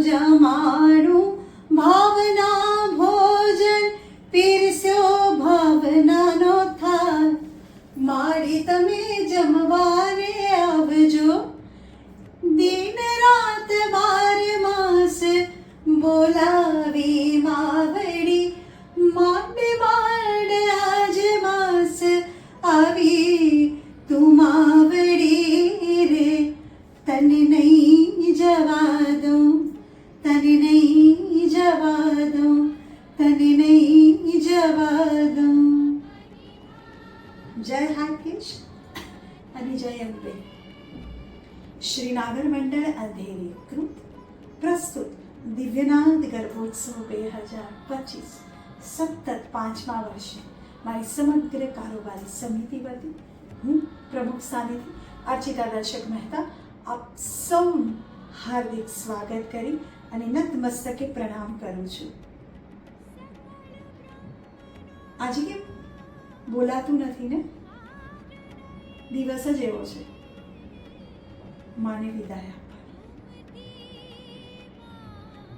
જમાણું ભાવના ભોજન પીરસ્યો ભાવનાનો થાળ મારી તમે જમવાને આવજો દિન રાત 12 માસ બોલાવી માવડી માંડ માંડ આજ માસ આવી તું માવડી રે તને નહીં જવા દઉં તને નહીં જવા દઉં તને નહીં જવા દઉં. જય હાકેશ અને જય અંબે. શ્રી નાગર મંડળ અંધેરી કૃત પ્રસ્તુત દિવ્યનાદ ગર્ભોત્સવ 2025 સતત 5મા વર્ષે મારી સમગ્ર કારોબારી સમિતિ વતી હું પ્રમુખ સ્થાનેથી અર્ચિતા દર્શક મહેતા આપ સૌનું હાર્દિક સ્વાગત કરી અને નતમસ્તકે પ્રણામ કરું છું. આજે કેમ બોલાતું નથી ને? દિવસ જ એવો છે, માને વિદાય આપવાની.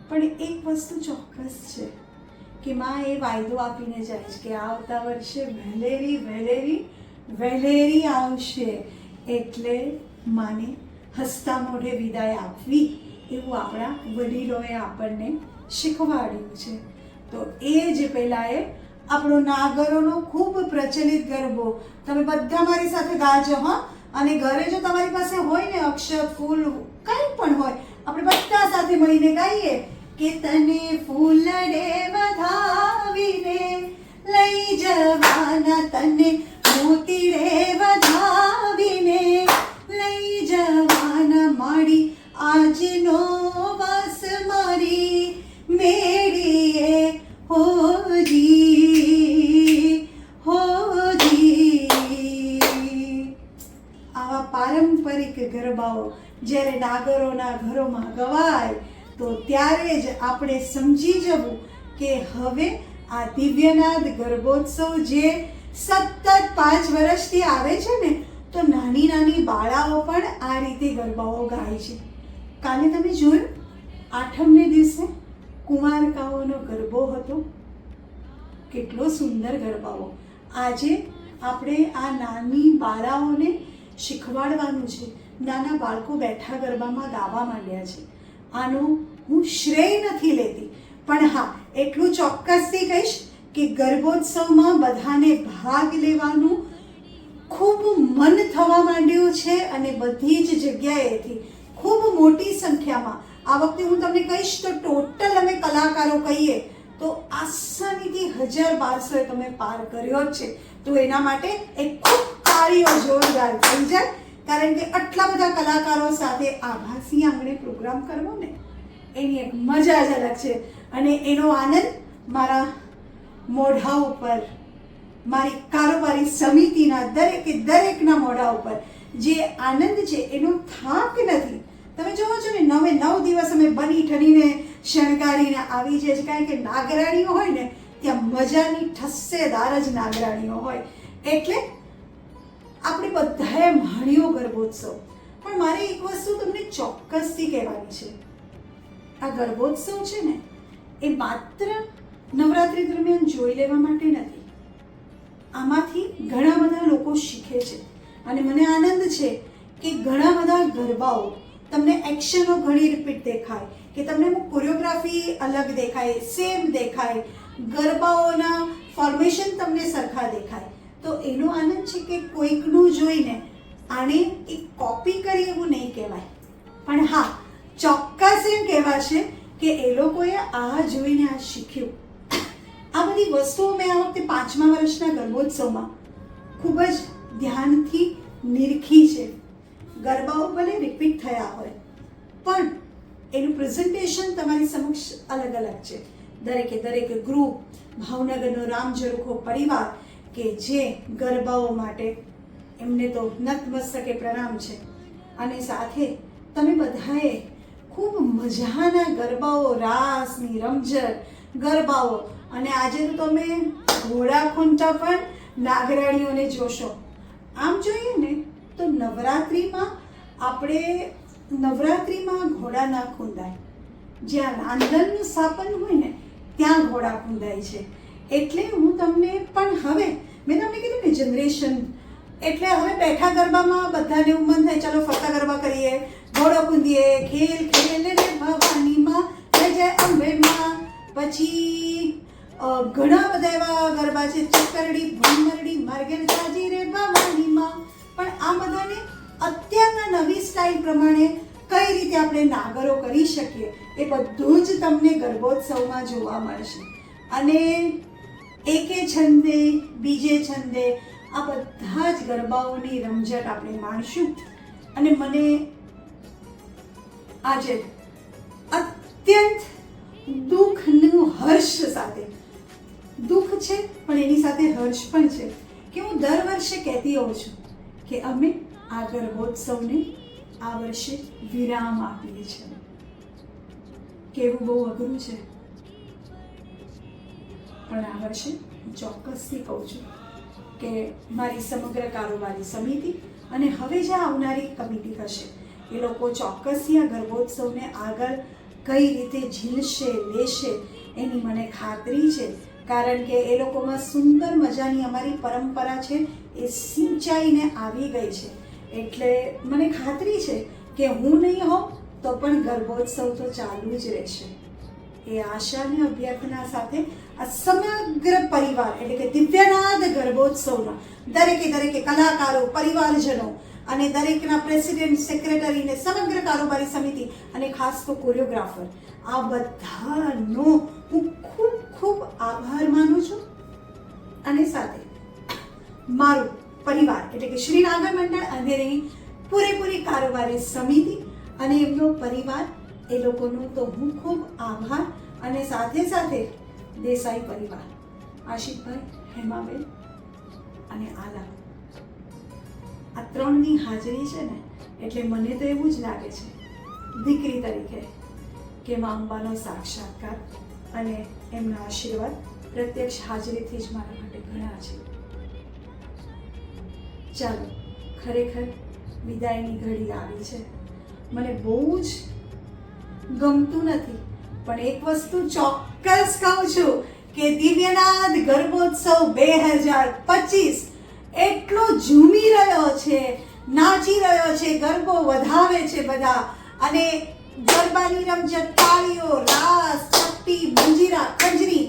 પણ એક વસ્તુ ચોક્કસ છે કે માં એ વાયદો આપીને જાય છે કે આવતા વર્ષે વહેલેરી આવશે, એટલે માને હસતા મોઢે વિદાય આપવી એવું આપણા વડીલોએ આપણને શીખવાડ્યું છે. તો એ જ પહેલાં આપણો નાગરોનો ખૂબ પ્રચલિત ગરબો તમે બધા મારી સાથે ગાજો હા. અને ઘરે જો તમારી પાસે હોય ને અક્ષત ફૂલ કંઈ પણ હોય, આપણે બધા સાથે મળીને ગાઈએ કે તને ફૂલડે વધાવીને લઈ જવાના, તને મોતીડે વધાવીને લઈ જવાના, માડી આજનો વાસ મારી મેળીએ હોજી હોજી. આવા પારંપરિક ગરબાઓ જ્યારે નાગરોના ઘરોમાં ગવાય તો ત્યારે જ આપણે સમજી જવું કે હવે આ દિવ્યનાદ ગર્ભોત્સવ જે સતત 5 વર્ષથી આવે છે ને, તો નાની નાની બાળાઓ પણ આ રીતે ગરબાઓ ગાય છે. કાલે તમે જોયું 8મને દિવસે કુંવારકાઓનો ગરબો હતો, કેટલો સુંદર ગરબાઓ. આજે આપણે આ નાની બાળાઓને શીખવાડવાનું છે. નાના બાળકો બેઠા ગરબામાં ગાવા માંડ્યા છે. આનો હું શ્રેય નથી લેતી, પણ હા એટલું ચોક્કસથી કહીશ કે ગર્ભોત્સવમાં બધાને ભાગ લેવાનું ખૂબ મન થવા માંડ્યું છે અને બધી જ જગ્યાએથી ખૂબ મોટી સંખ્યામાં આ વખતે હું તમને કહીશ તો ટોટલ અમે કલાકારો કહીએ તો આસાનીથી 1000-1200 તમે પાર કર્યો જ છે. તો એના માટે એક ખૂબ તાળીઓ જોરદાર થઈ જાય, કારણ કે આટલા બધા કલાકારો સાથે આભાસી આંગણે પ્રોગ્રામ કરવો ને એની એક મજા જ અલગ છે. અને એનો આનંદ મારા મોઢા ઉપર, મારી કારોબારી સમિતિના દરેકના મોઢા ઉપર જે આનંદ છે એનો થાક નથી. તમે જોવો છો ને 9 દિવસ અમે બની ઠરીને શણગારીને આવી જાય છે, કારણ કે નાગરાણીઓ હોય ને ત્યાં મજાની ઠસ્સેદાર જ નાગરાણીઓ હોય. એટલે આપણે બધાએ માણ્યો ગર્ભોત્સવ. પણ મારે એક વસ્તુ તમને ચોક્કસથી કહેવાની છે, આ ગર્ભોત્સવ છે ને એ માત્ર નવરાત્રિ દરમિયાન જોઈ લેવા માટે નથી. આમાંથી ઘણા બધા લોકો શીખે છે અને મને આનંદ છે કે ઘણા બધા ગરબાઓ તમને એક્શનો ઘણી રિપીટ દેખાય, કે તમને કોરિયોગ્રાફી અલગ દેખાય, સેમ દેખાય, ગરબાઓના ફોર્મેશન તમને સરખા દેખાય. તો એનો આનંદ છે કે કોઈકનું જોઈને આને એક કોપી કરી એવું નહીં કહેવાય, પણ હા ચોક્કસ એમ કહેવાશે કે એ લોકોએ આ જોઈને આ શીખ્યું. આ બધી વસ્તુઓ મેં આ વખતે 5મા વર્ષના ગર્ભોત્સવમાં ખૂબ જ ધ્યાનથી નિરખી છે. ગરબાઓ ભલે રિપીટ થયા હોય પણ એનું પ્રેઝન્ટેશન તમારી સમક્ષ અલગ અલગ છે. દરેક ગ્રુપ, ભાવનગરનો રામઝરુખો પરિવાર કે જે ગરબાઓ માટે એમને તો નતમસ્તકે પ્રણામ છે. અને સાથે તમે બધાએ ખૂબ મજાના ગરબાઓ, રાસની રમઝટ ગરબાઓ, અને આજે તો તમે ઘોડા ખૂંટા પણ નાગરાણીઓને જોશો. આમ જોઈએ ને તો નવરાત્રિમાં ઘોડા ના ખૂંદાય, જ્યાં રાંધણનું સ્થાપન હોય ને ત્યાં ઘોડા ખૂંદાય છે. એટલે હું તમને પણ હવે મેં તમને કીધું ને જનરેશન, એટલે હવે બેઠા ગરબામાં બધાને મન થાય ચાલો ફરતા ગરબા કરીએ, ઘોડો કૂદીએ, ખેલ ખેલ રે ભવાની માં, જય જય અંબે માં. પછી ઘણા બધા એવા ગરબા છે, ચકરડી ભમરડી માર્ગે જાજી રે ભવાની માં. પણ આ બધાને અત્યારના નવી સ્ટાઇલ પ્રમાણે કઈ રીતે આપણે નાગરો કરી શકીએ એ બધું જ તમને ગરબોત્સવમાં જોવા મળશે. અને એકે છંદે બીજે છંદે આ બધા જ ગરબાઓની રમઝટ આપણે માણશું. અને મને આજે અત્યંત દુઃખનું હર્ષ સાથે, દુઃખ છે પણ એની સાથે હર્ષ પણ છે કે હું દર વર્ષે કહેતી હોઉં છું કે અમે આ ગરબોત્સવને આ વર્ષે વિરામ આપીએ છીએ. કહેવું બહુ અઘરું છે પણ આ વર્ષે ચોક્કસથી કહું છું કે મારી સમગ્ર કારોબારી સમિતિ અને હવે જે આવનારી કમિટી થશે એ લોકો ચોક્કસથી આ ગરબોત્સવને આગળ કઈ રીતે ઝીલશે લેશે એની મને ખાતરી છે. કારણ કે એ લોકોમાં સુંદર મજાની અમારી પરંપરા છે એ સિંચાઈને આવી ગઈ છે. એટલે મને ખાતરી છે કે હું નહીં હોઉં તો પણ ગરબોત્સવ તો ચાલુ જ રહેશે. એ આશા અને અભ્યર્થના સાથે આ સમગ્ર પરિવાર એટલે કે દિવ્યનાદ ગરબોત્સવના દરેકે કલાકારો, પરિવારજનો અને દરેકના પ્રેસિડેન્ટ, સેક્રેટરી ને સમગ્ર કારોબારી સમિતિ અને ખાસ તો કોરિયોગ્રાફર, આ બધાનો હું ખૂબ ખૂબ આભાર માનું છું. અને સાથે મારું પરિવાર એટલે કે શ્રી નાગર મંડળ અંધેરીની પૂરેપૂરી કારોબારી સમિતિ અને એમનો પરિવાર, એ લોકોનો તો હું ખૂબ આભાર. અને સાથે સાથે દેસાઈ પરિવાર, આશિકભાઈ, હેમાબેન અને આલા, આ ત્રણની હાજરી છે ને એટલે મને તો એવું જ લાગે છે દીકરી તરીકે કે મા અંબાનો સાક્ષાત્કાર અને એમના આશીર્વાદ પ્રત્યક્ષ હાજરીથી જ મારા માટે ઘણા છે. ચાલો, ખરેખર વિદાયની ઘડી આવી છે. મને બહુ જ ગમતું નથી પણ એક વસ્તુ ચોક્કસ કહું છું કે દિવ્યનાદ ગરબોત્સવ 2025 એટલો ઝૂમી રહ્યો છે, નાચી રહ્યો છે, ગરબો વધાવે છે બધા. અને ગરબાની રમઝટ, તાળીઓ, રાસ, ચપટી, મંજીરા, ખંજરી,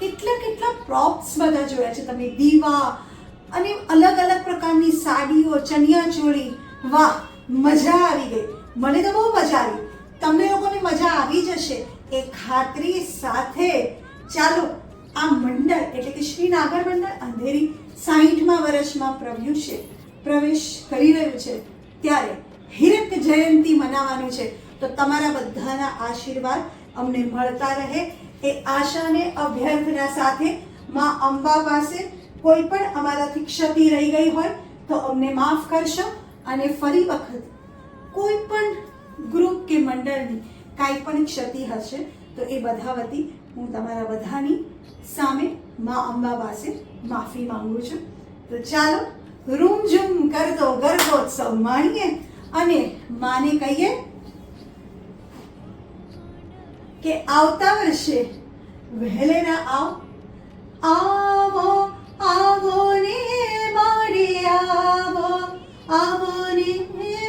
કેટલા પ્રોપ્સ બધા જોયા છે તમે, દીવા અને અલગ અલગ પ્રકારની સાડીઓ, ચણિયાચોળી. વાહ, મજા આવી ગઈ. મને તો બહુ મજા આવી. તમને લોકોને મજા આવી જશે એ ખાતરી સાથે ચાલો આ મંડળ એટલે કે શ્રી નાગર મંડળ અંધેરી 60મા વર્ષમાં પ્રવેશ કરી રહ્યું છે ત્યારે હીરક જયંતી મનાવવાનું છે. તો તમારા બધાના આશીર્વાદ અમને મળતા રહે એ આશા અને અભ્યર્થના સાથે માં અંબા પાસે કોઈ પણ અમારાથી ક્ષતિ રહી ગઈ હોય તો અમને માફ કરશો. અને ફરી વખત કોઈ પણ ગ્રુપ કે મંડળની કાંઈ પણ ક્ષતિ હશે તો એ બધા વતી હું તમારા બધાની સામે મા અંબા પાસે માફી માંગુ છું. તો ચાલો રૂમઝૂમ કરતો ગરબોત્સવ માણીએ અને માને કહીએ કે આવતા વર્ષે વહેલેરા આવો ને મળી, આવો ને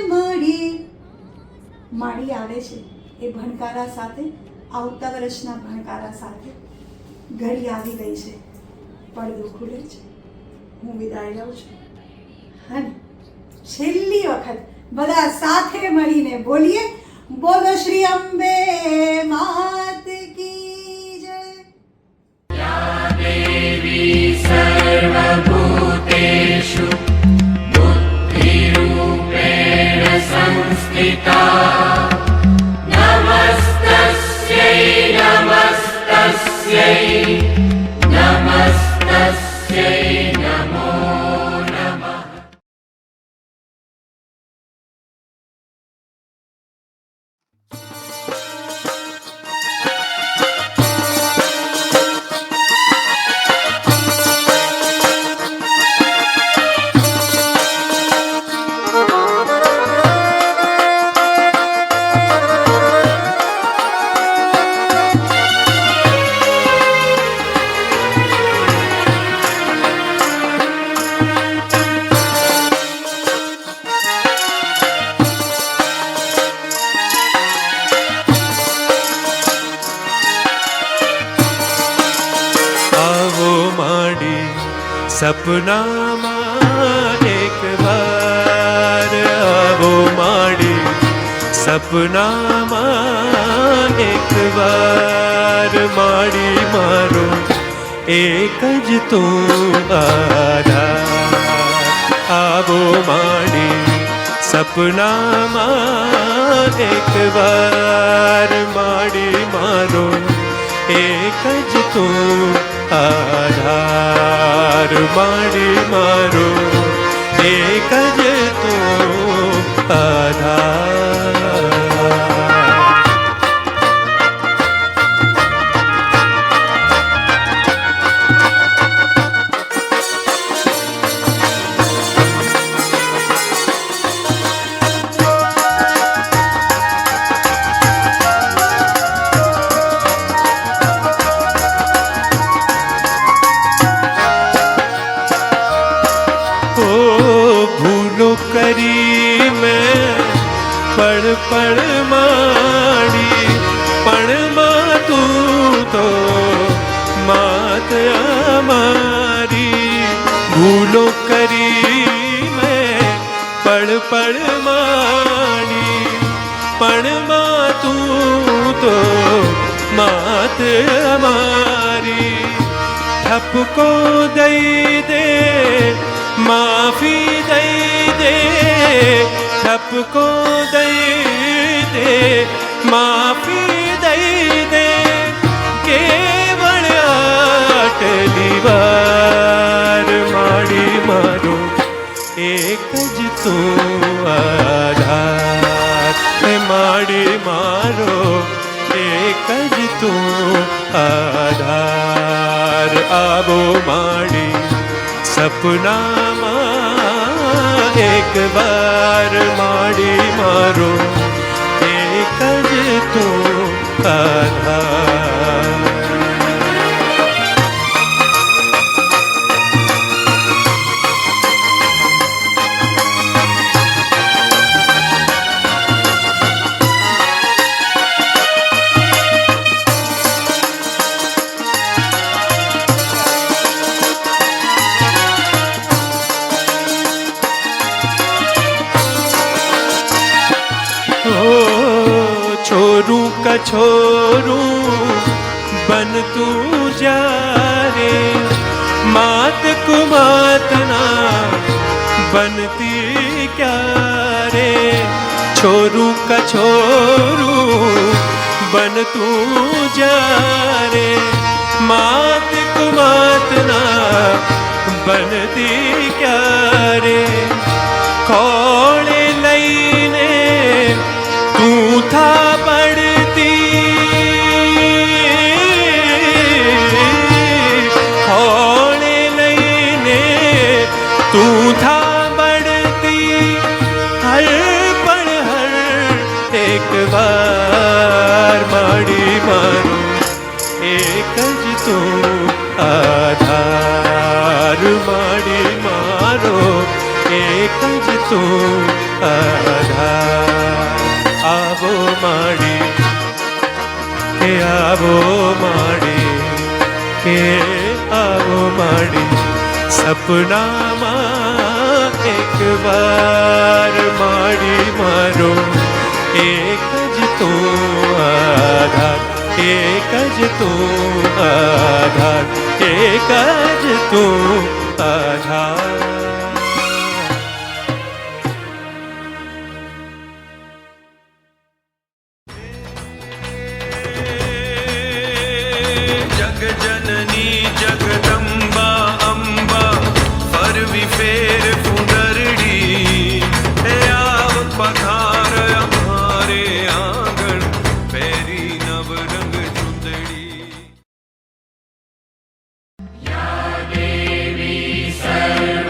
મળી. માળી આવે છે એ ભણકારા સાથે, આવતા વર્ષના ભણકારા સાથે. ઘડી આવી ગઈ છે, પડદો ખુલે છે, હું વિદાય લઉં છું. અને છેલ્લી વખત બધા સાથે મળીને બોલીએ, બોલો શ્રી અંબે માત કી જય. યા દેવી સર્વભૂતેષુ બુદ્ધિરૂપેણ સંસ્થિતા, નમસ્તસ્યૈ નમો નમઃ. સપનામાં એક વાર આવો માડી, સપનામાં એક વાર માડી મારો એક જ તું આધાર. આવો માડી સપનામાં એક વાર માડી મારો એક જ તું આધાર. માડી મારો એક જ તું આધાર. કરી મેં પળ માડી, પણમાં તું તો માત અમારી. ભૂલો કરી મેં પળ માડી, પણમાં તું તો માત અમારી. ઠપકો દઈ દે, માફી દઈ દે, ઠપકો દઈ દે, માફી દઈ દે. કેવળ આટલી વાર માડી મારો એક જ તું આધાર. માડી મારો એક જ તું આધાર. આવો માડી સપનામાં એક વાર માડી મારો એક જ તું આધાર. छोरू का छोरू बन तू जारे, मात कुमात ना बनती क्या रे. छोरू का छोरू बन तू जारे, मात कुमात ना बनती क्या रे. खोले लईने તું થા પડતી, ખોળે લઈને તું થા પડતી. હર પણ હર એક વાર માડી મારો એક જ તું આધાર. માડી મારો એક જ તું આધાર. આવો માડી કે આવો માડી કે આવો માડી સપનામાં એક વાર માડી મારો એક જ તું આધાર. એક જ તું આધાર. એક જ તું આધાર. જગજનની જગદંબા અંબા ફરવી ફેર ફુંદરડી. આવ પધાર અમારે આંગણ પહેરી નવરંગ ચૂંદડી. યા દેવી સર્વ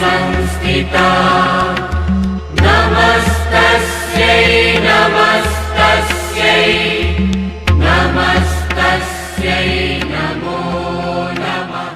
संस्थिता नमस्तस्यै नमस्तस्यै नमस्तस्यै नमो नमः।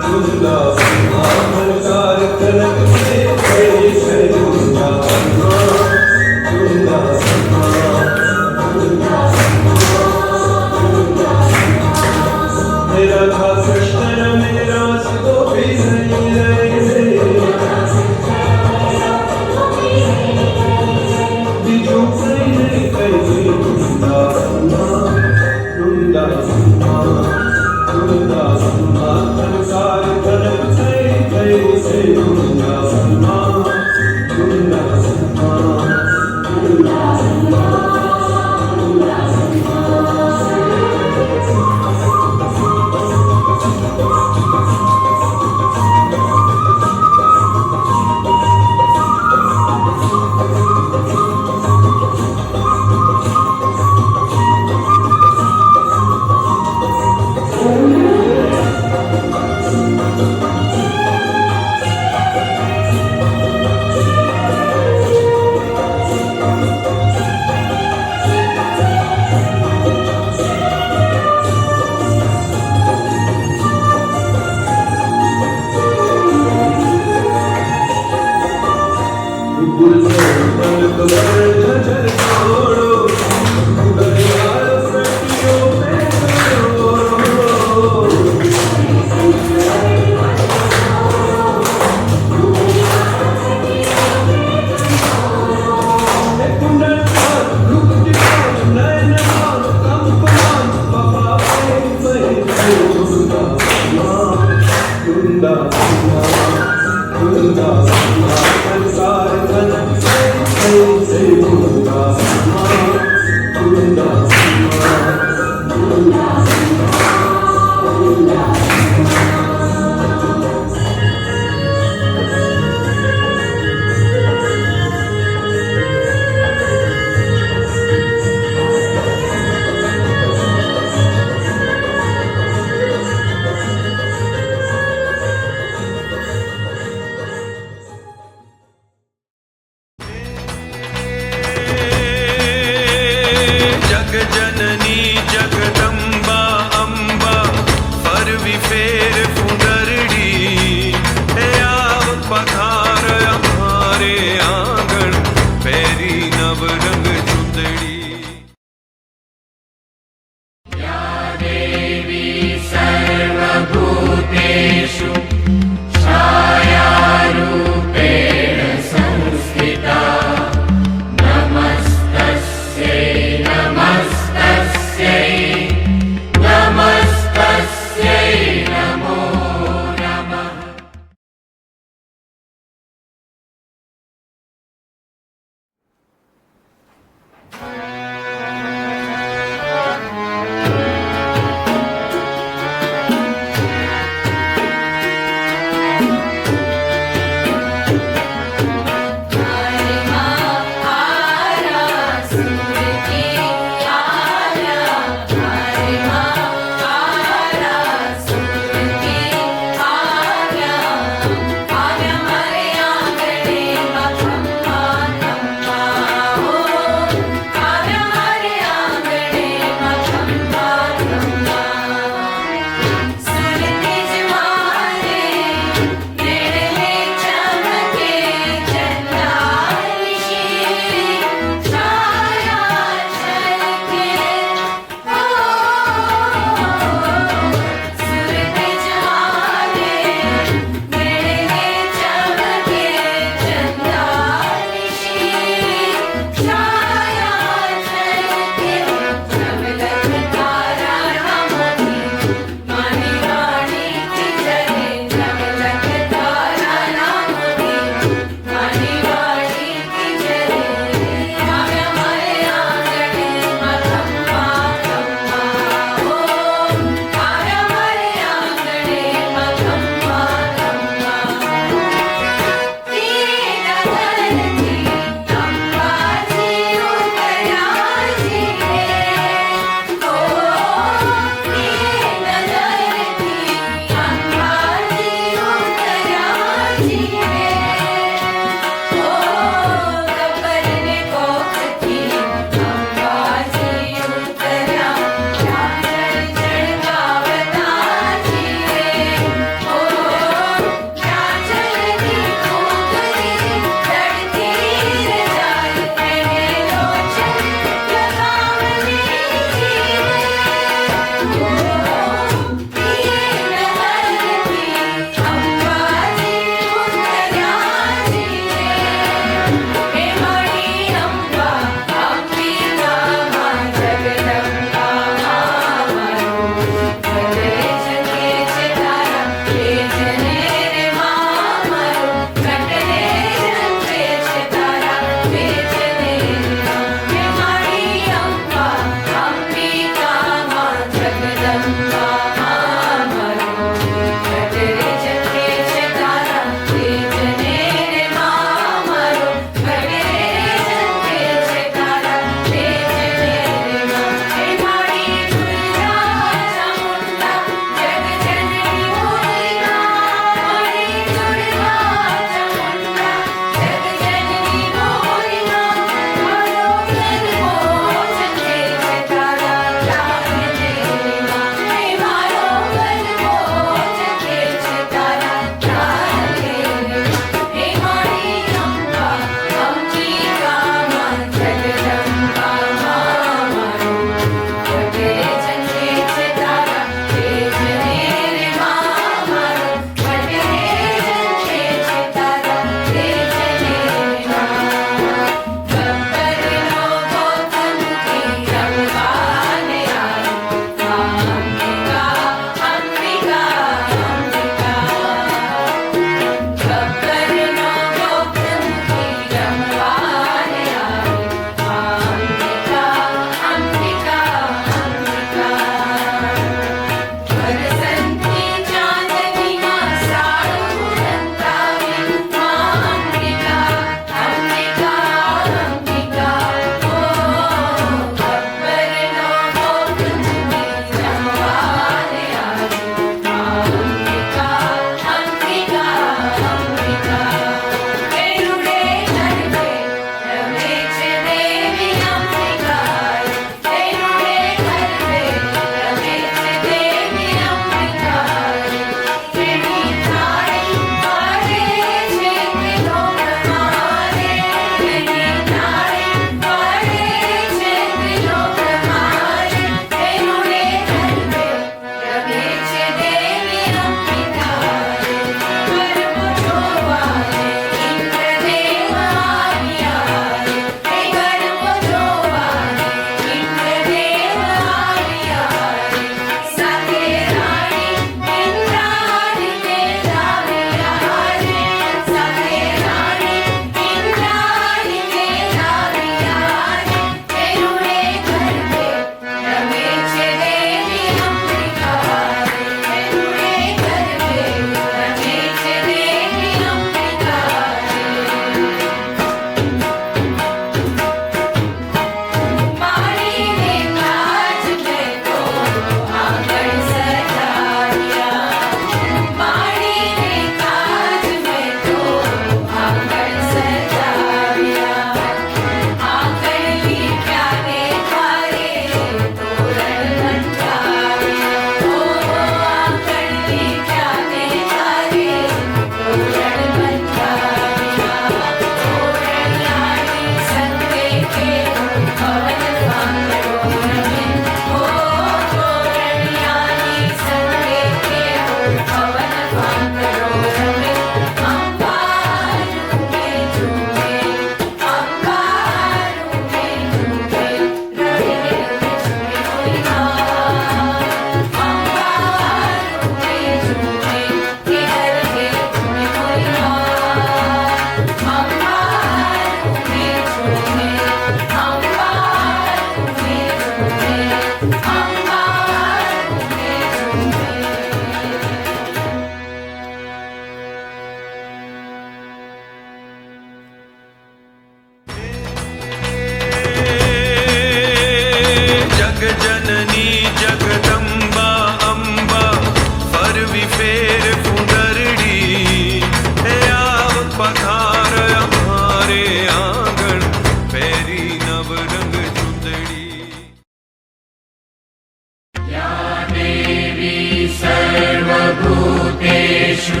सर्वेषु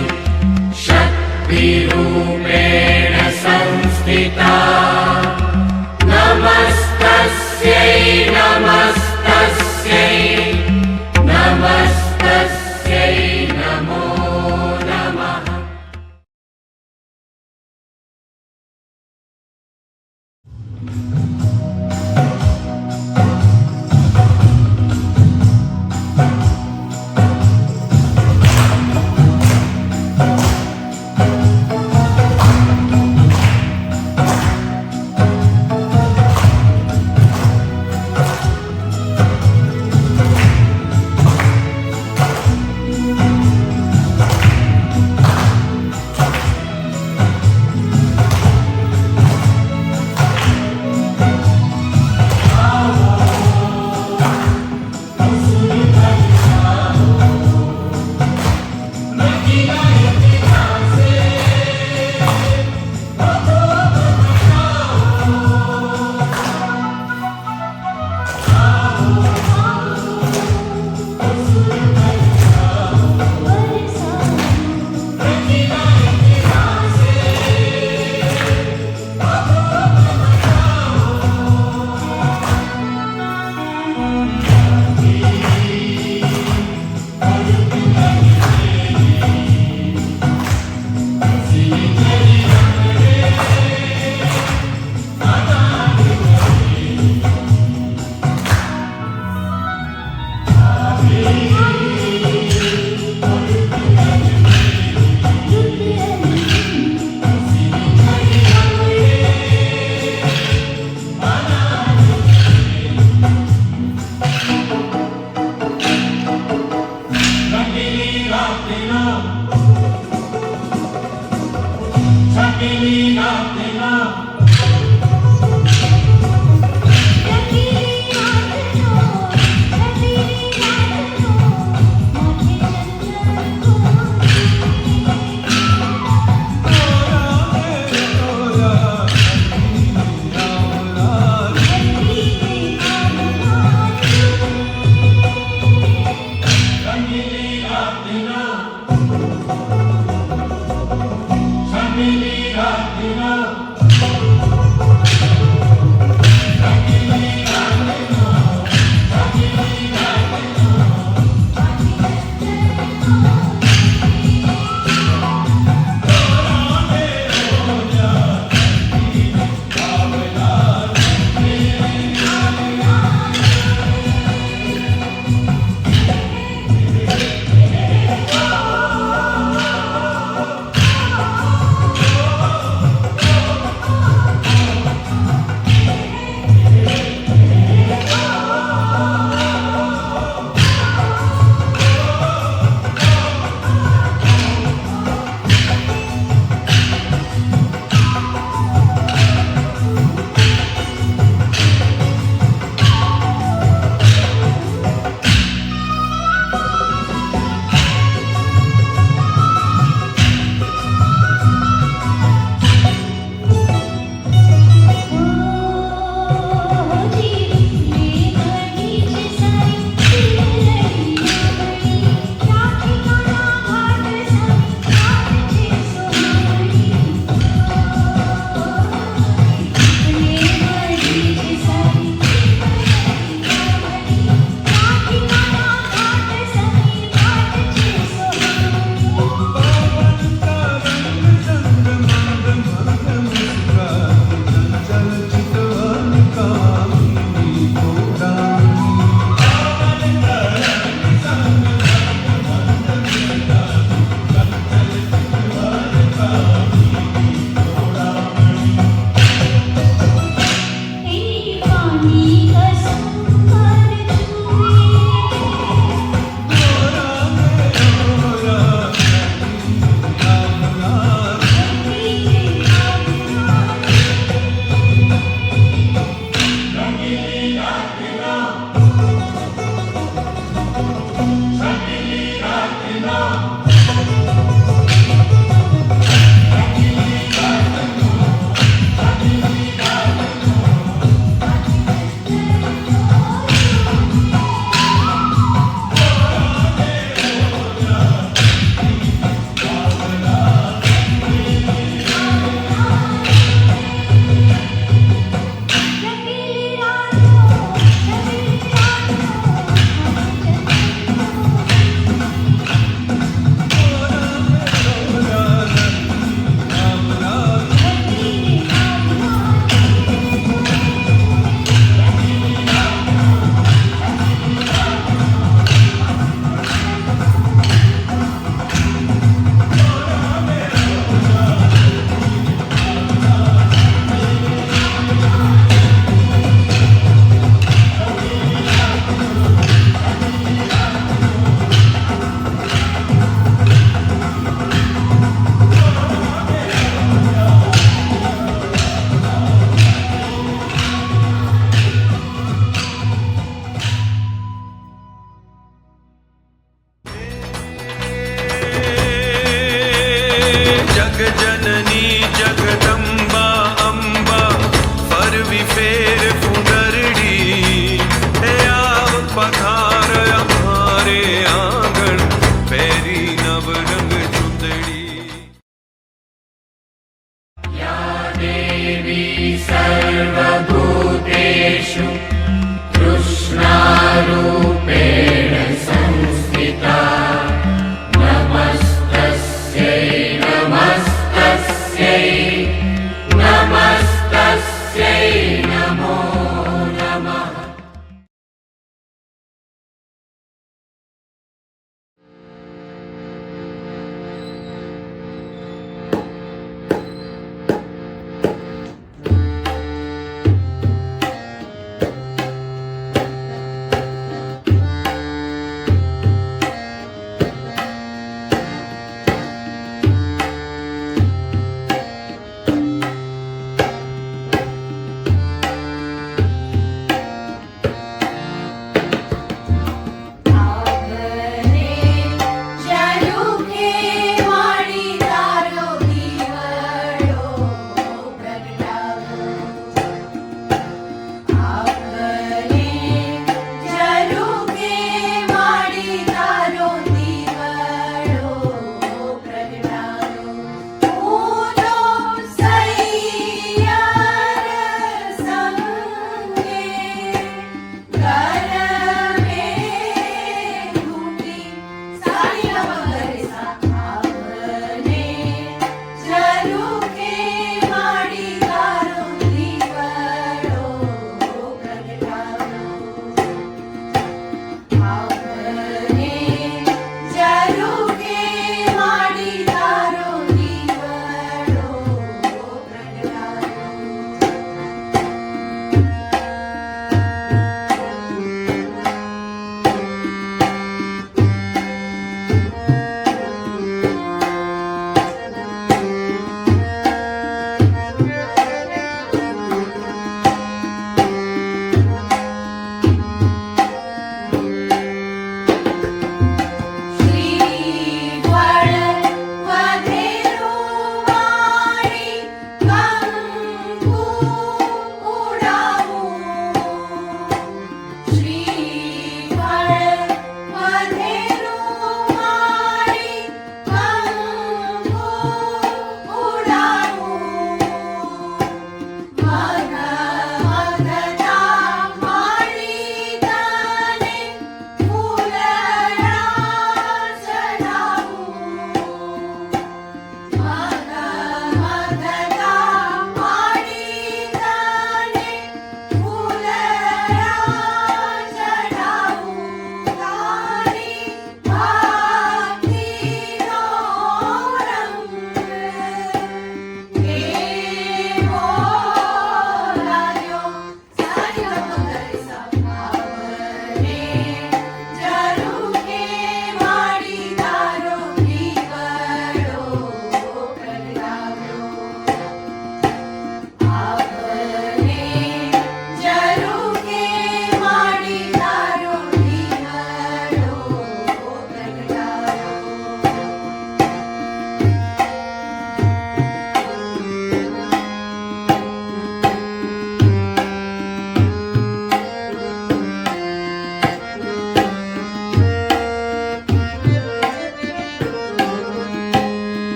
शक्तिरूपेण संस्थिता नमस्तस्यै नमस्तस्यै नमस्तस्यै नमो नमः। જગજનની જગદંબા અંબા ફરવી ફેર ફૂંદરડી હે આવ પધાર અમારે આંગણ પહેરી નવરંગ ચૂંદડી देवी सर्वभूतेषु तृष्णारूपेण संस्थिता नमस्तस्यै नमस्तस्यै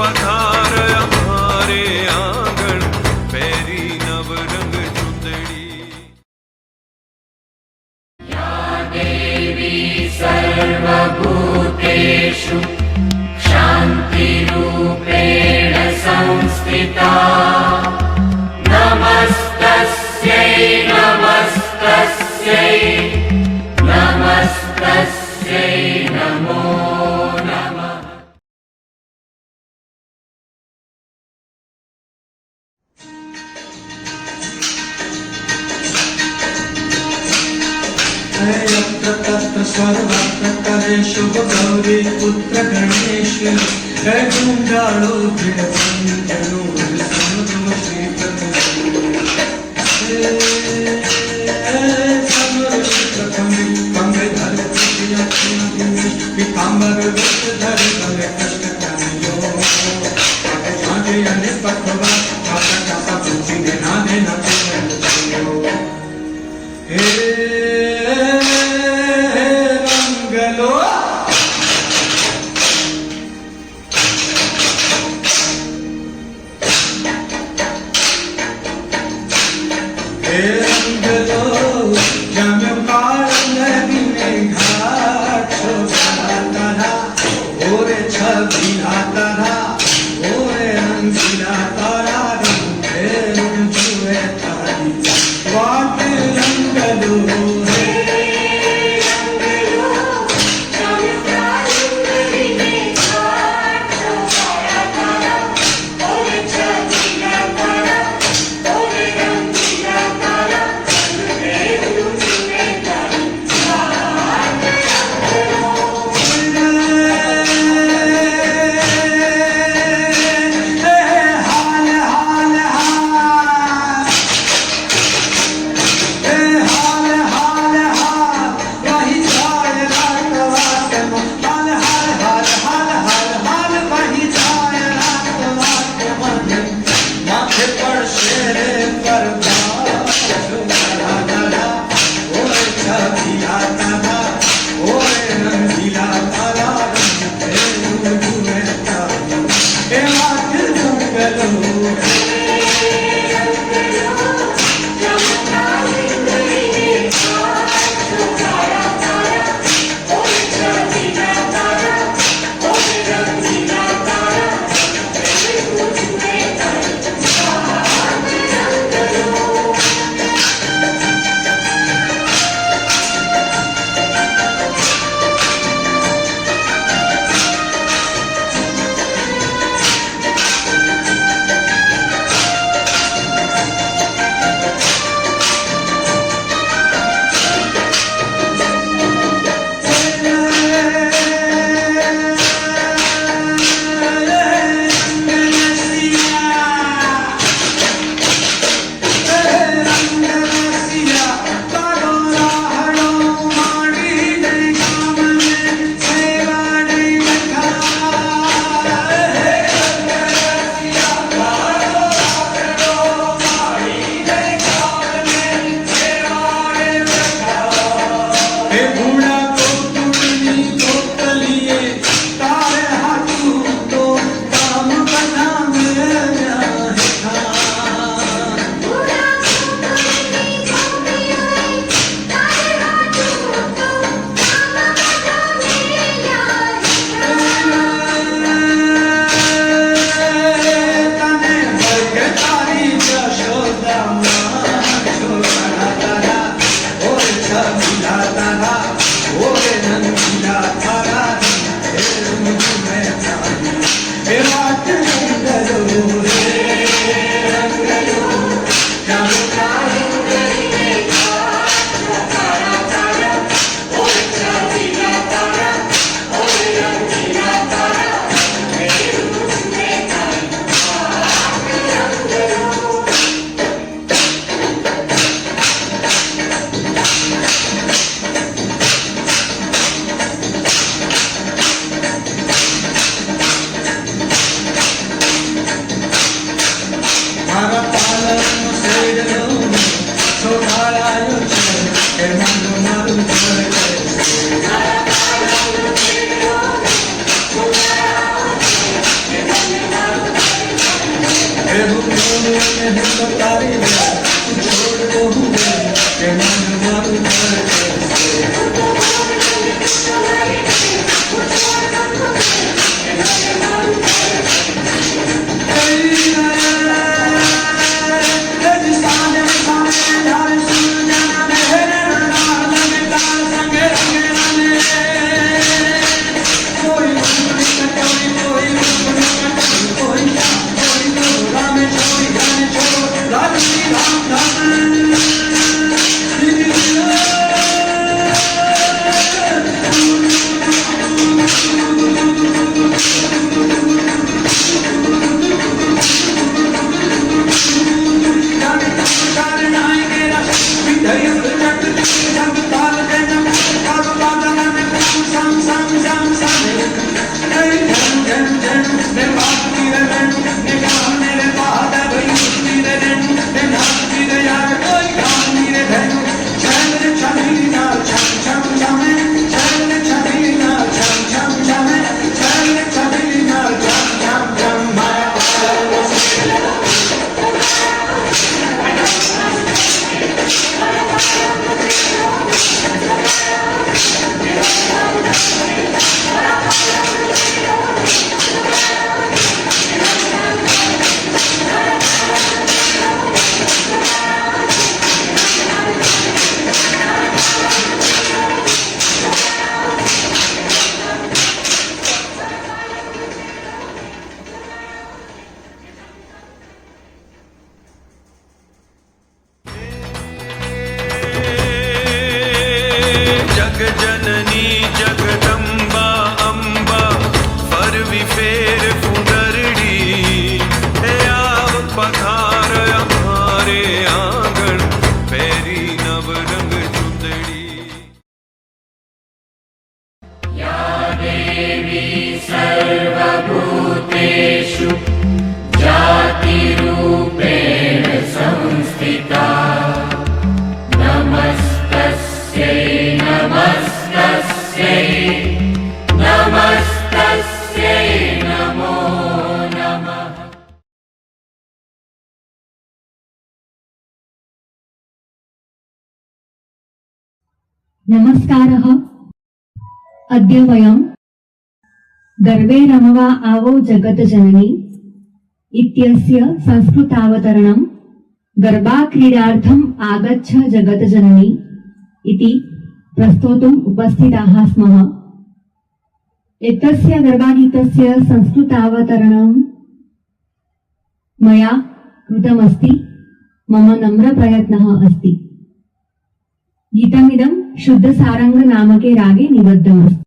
પધાર અમારે આંગણ પહેરી નવરંગ ચુંદડી देवी सर्वभूतेषु शान्तिरूपेण संस्थिता नमस्तस्यै नमस्तस्यै नमस्तस्यै नमो नमः यत्र तत्र सर्वत्र करे शुभ गौरी पुत्र गणेश जय गुंजालो भीड़ पंजनो समुद्र श्री प्रथम कंगे धर पीताम्बर धर कंगे कष्ट कानियो आगे अने पठवा आपका चापा तुझी ने ना देना तुझे हे रंगलो हे रंगलो जम काल नदी में घाट तारा ओरे छबीला तारा ओरे रंगीला तारा सर्वेषु जातिरूपेण संस्थिता नमस्तस्यै नमस्तस्यै नमस्तस्यै नमो नमः। नमस्कारः। अद्य वयं गर्वे रमवा आवो जगतजननी इत्यस्य संस्कृतावतरणं गर्भाक्रीडार्थम् आगच्छ जगतजननी इति प्रस्तोतुम् उपस्थिताः स्मः। एतस्य गर्भागीतस्य संस्कृतावतरणं मया कृतमस्ति। मम नम्रप्रयत्नः अस्ति। गीतमिदं शुद्धसारङ्ग नामके रागे निबद्धमस्ति।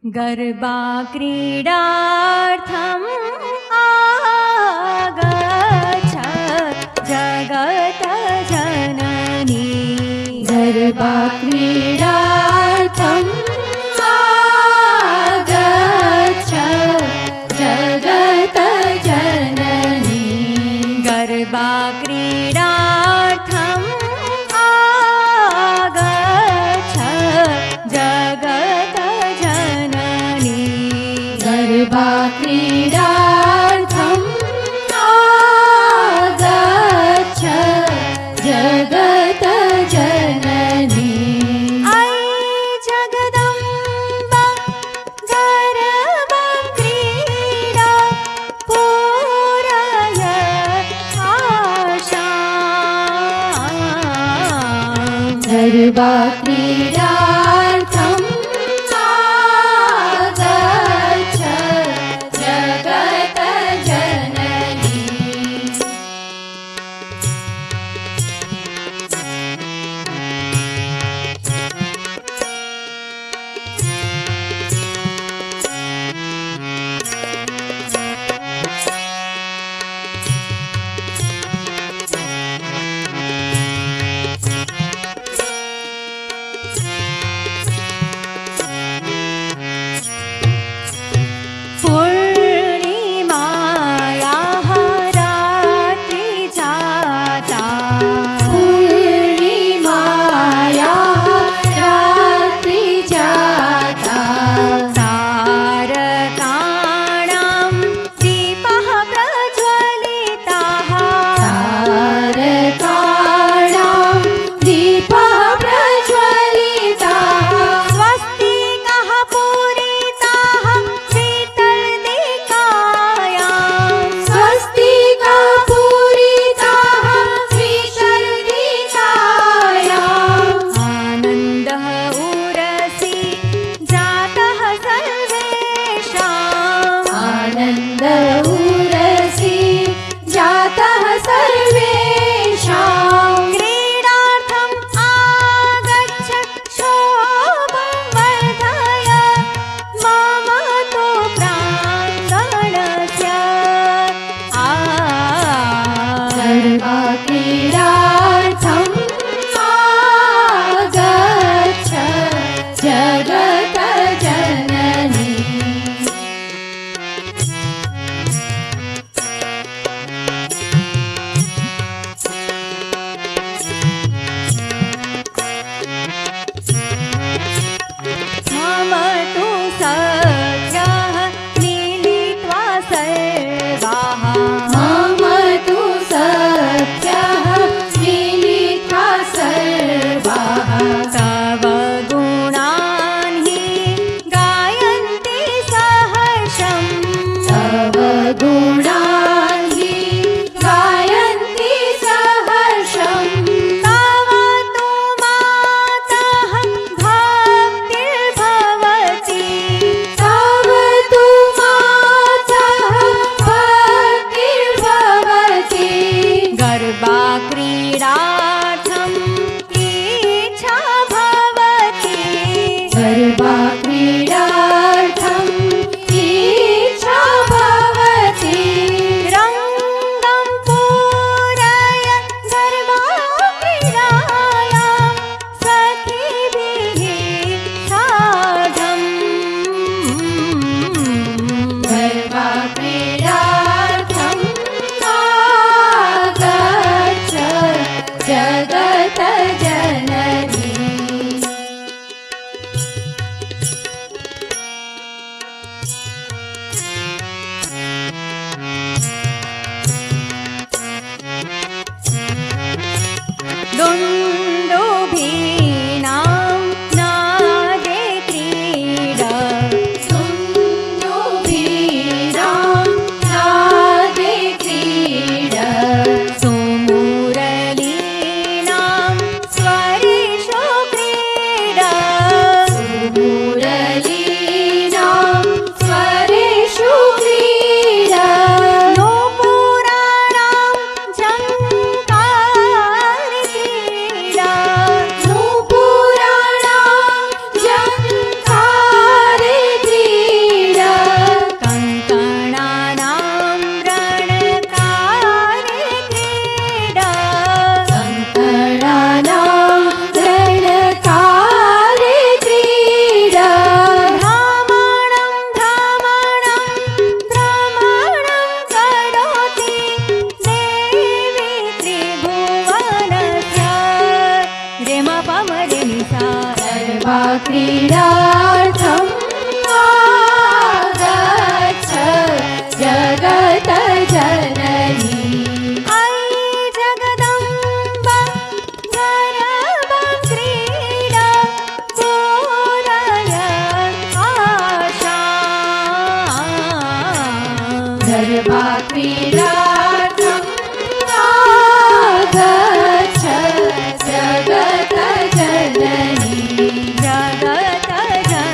गरबा क्रीडार्थम् आगच्छ जगत जननी गरबा क्रीडार्थम् आगच्छ जगत जननी गरबा क्रीडार्थम् आगच्छ जगत जननी गरबा क्रीडार्थम् आगच्छ जगत जननी ऐ जगदम्बा गरबा क्रीडा पूरय आशा गरबा क्रीडार्थम् आगच्छ जगत जननी मुरलीनां स्वरेषु क्रीडा नूपुराणां झङ्कारी क्रीडा नूपुराणां झङ्कारी क्रीडा कङ्कणानां रणकारी क्रीडा कङ्कणानां रणकारी क्रीडा भ्रामणं भ्रामणं भ्रमणं करोति देवी त्रिभुवनस्य रेमपमरेनिसा सर्वा क्रीडार्थम् आगच्छ जगतजननी ऐ जगदम्ब गर्भं क्रीडा पूरय आशाम् गर्भा क्रीडार्थम् आगच्छ जगतजननी जगतजननी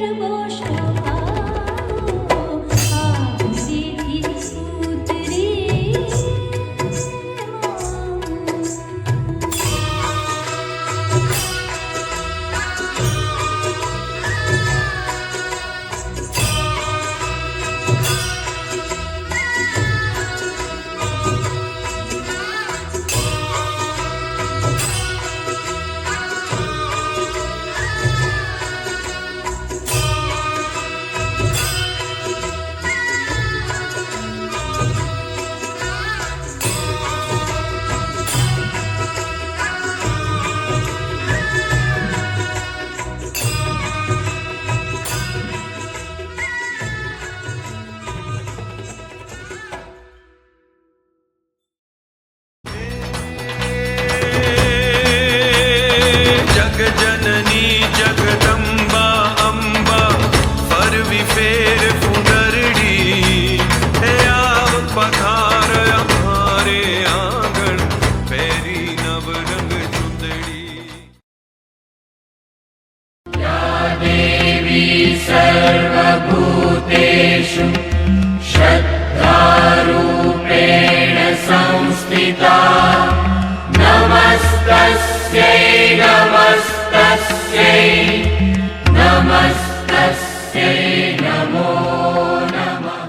ગરબો શોભાવો આરતીથી ઉતરી જગજનની જગદંબા અંબા ફરવી ફેર ફુંદરડી હે આવ પધાર અમારે આંગણ પહેરી નવરંગ ચુંદડી देवी सर्वभूतेषु श्रद्धारूपेण संस्थिता नमस्तस्यै नमस्तस्यै नमस्तस्यै नमो नमः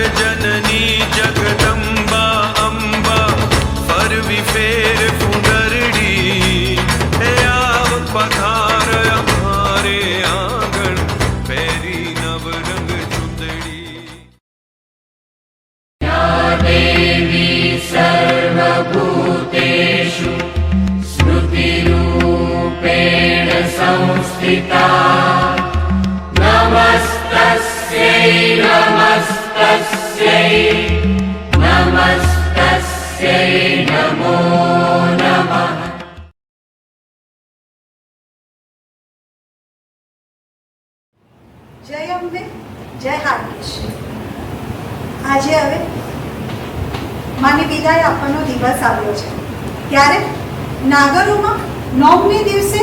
જગજનની જગદંબા અંબા ફરવી ફેર ફુંદરડી હે આવ પધાર અમારે આંગણ પહેરી નવરંગ ચૂંદડી देवी सर्वभूतेषु स्मृतिरूपेण संस्थिता नमस्तस्यै नमस्तस्यै नमस्तस्यै नमो नमः જય અંબે જય હાર્કેશ્વરી. આજે હવે માની વિદાય આપવાનો દિવસ આવ્યો છે ત્યારે નાગરોમાં 9મે દિવસે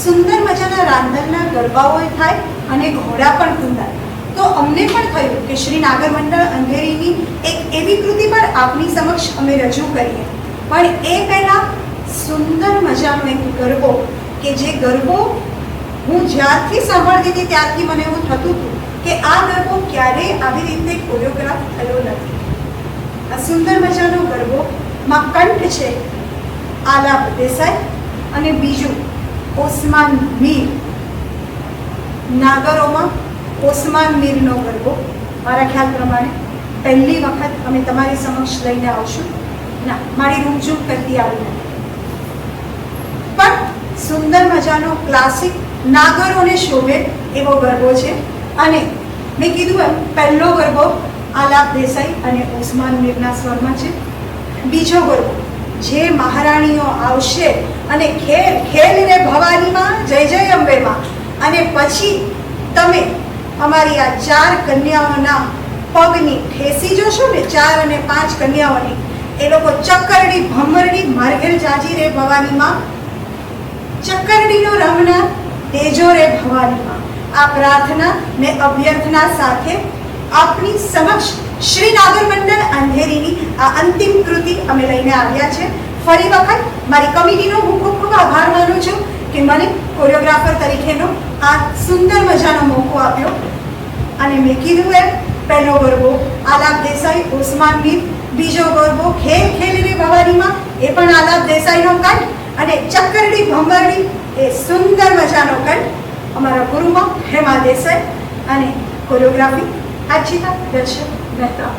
સુંદર મજાના રાંધણના ગરબાઓ થાય અને ઘોડા પણ કુંદાય. તો અમને પણ થયું કે શ્રી નાગર મંડળ અંધેરીની એક એવી કૃતિ પર આપની સમક્ષ અમે રજૂ કરીએ. પણ એ પહેલાં સુંદર મજાનો એક ગરબો કે જે ગરબો હું જ્યારથી સાંભળતી હતી ત્યારથી મને એવું થતું હતું કે આ ગરબો ક્યારેય આવી રીતે કોરિયોગ્રાફ થયો નથી. આ સુંદર મજાનો ગરબો માં કંઠ છે આલાપ દેસાઈ અને બીજું ઓસમાન મીર. નાગરોમાં ઓસમાન મીરનો ગરબો મારા ખ્યાલ પ્રમાણે પહેલી વખત અમે તમારી સમક્ષ લઈને આવશું. ના, મારી રૂમચૂક કરતી આવી નથી, પણ સુંદર મજાનો ક્લાસિક નાગરોને શોભે એવો ગરબો છે. અને મેં કીધું એમ પહેલો ગરબો આલાપ દેસાઈ અને ઓસમાન મીરના સ્વરમાં છે. બીજો ગરબો જે મહારાણીઓ આવશે અને ખેલ ખેલ રે ભવાનીમાં જય જય અંબેમાં, અને પછી તમે અમારી આ 4 કન્યાઓના પગની ઠેસી જોશો ને, 4 અને 5 કન્યાઓની, એ લોકો ચક્કરડી ભમરડી માર્ગેલ જાજી રે ભવાનીમાં, ચક્કરડીનો રમના તેજો રે ભવાનીમાં. આ પ્રાર્થના ને અભ્યર્થના સાથે આપની સમક્ષ શ્રી નાગર મંડળ અંધેરીની આ અંતિમ કૃતિ અમે લઈને આવ્યા છે. ફરી વખત મારી કમિટીનો હું ખૂબ ખૂબ આભાર માનું છું કે મને કોરિયોગ્રાફર તરીકેનો આ સુંદર મજાનો મોકો આપ્યો. અને મેં કીધું એમ પહેલો ગરબો આલાપ દેસાઈ ઓસમાન મીર, બીજો ગરબો ખેલ ખેલ રે ભવાનીમાં, એ પણ આલાપ દેસાઈનો કંઠ, અને ચક્કરડી ભમરડી એ સુંદર મજાનો કંઠ અમારા ગુરુમાં હેમા દેસાઈ, અને કોરિયોગ્રાફી અર્ચિતા દર્શન મહેતા.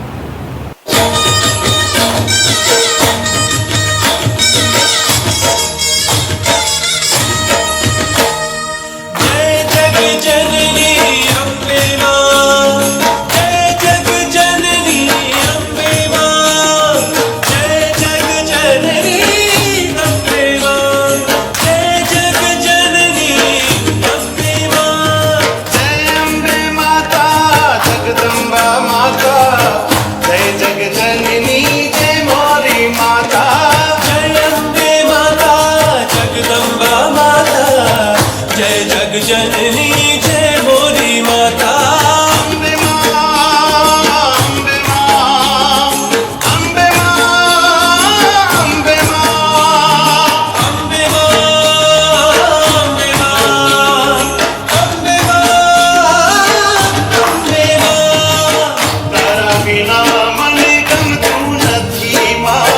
जननी जय मोरी माता अम्बे मां अम्बे मां अम्बे मां अम्बे मां अम्बे मां अम्बे मां अम्बे मां अम्बे मां तारा बिना મને ગમતું નથી માં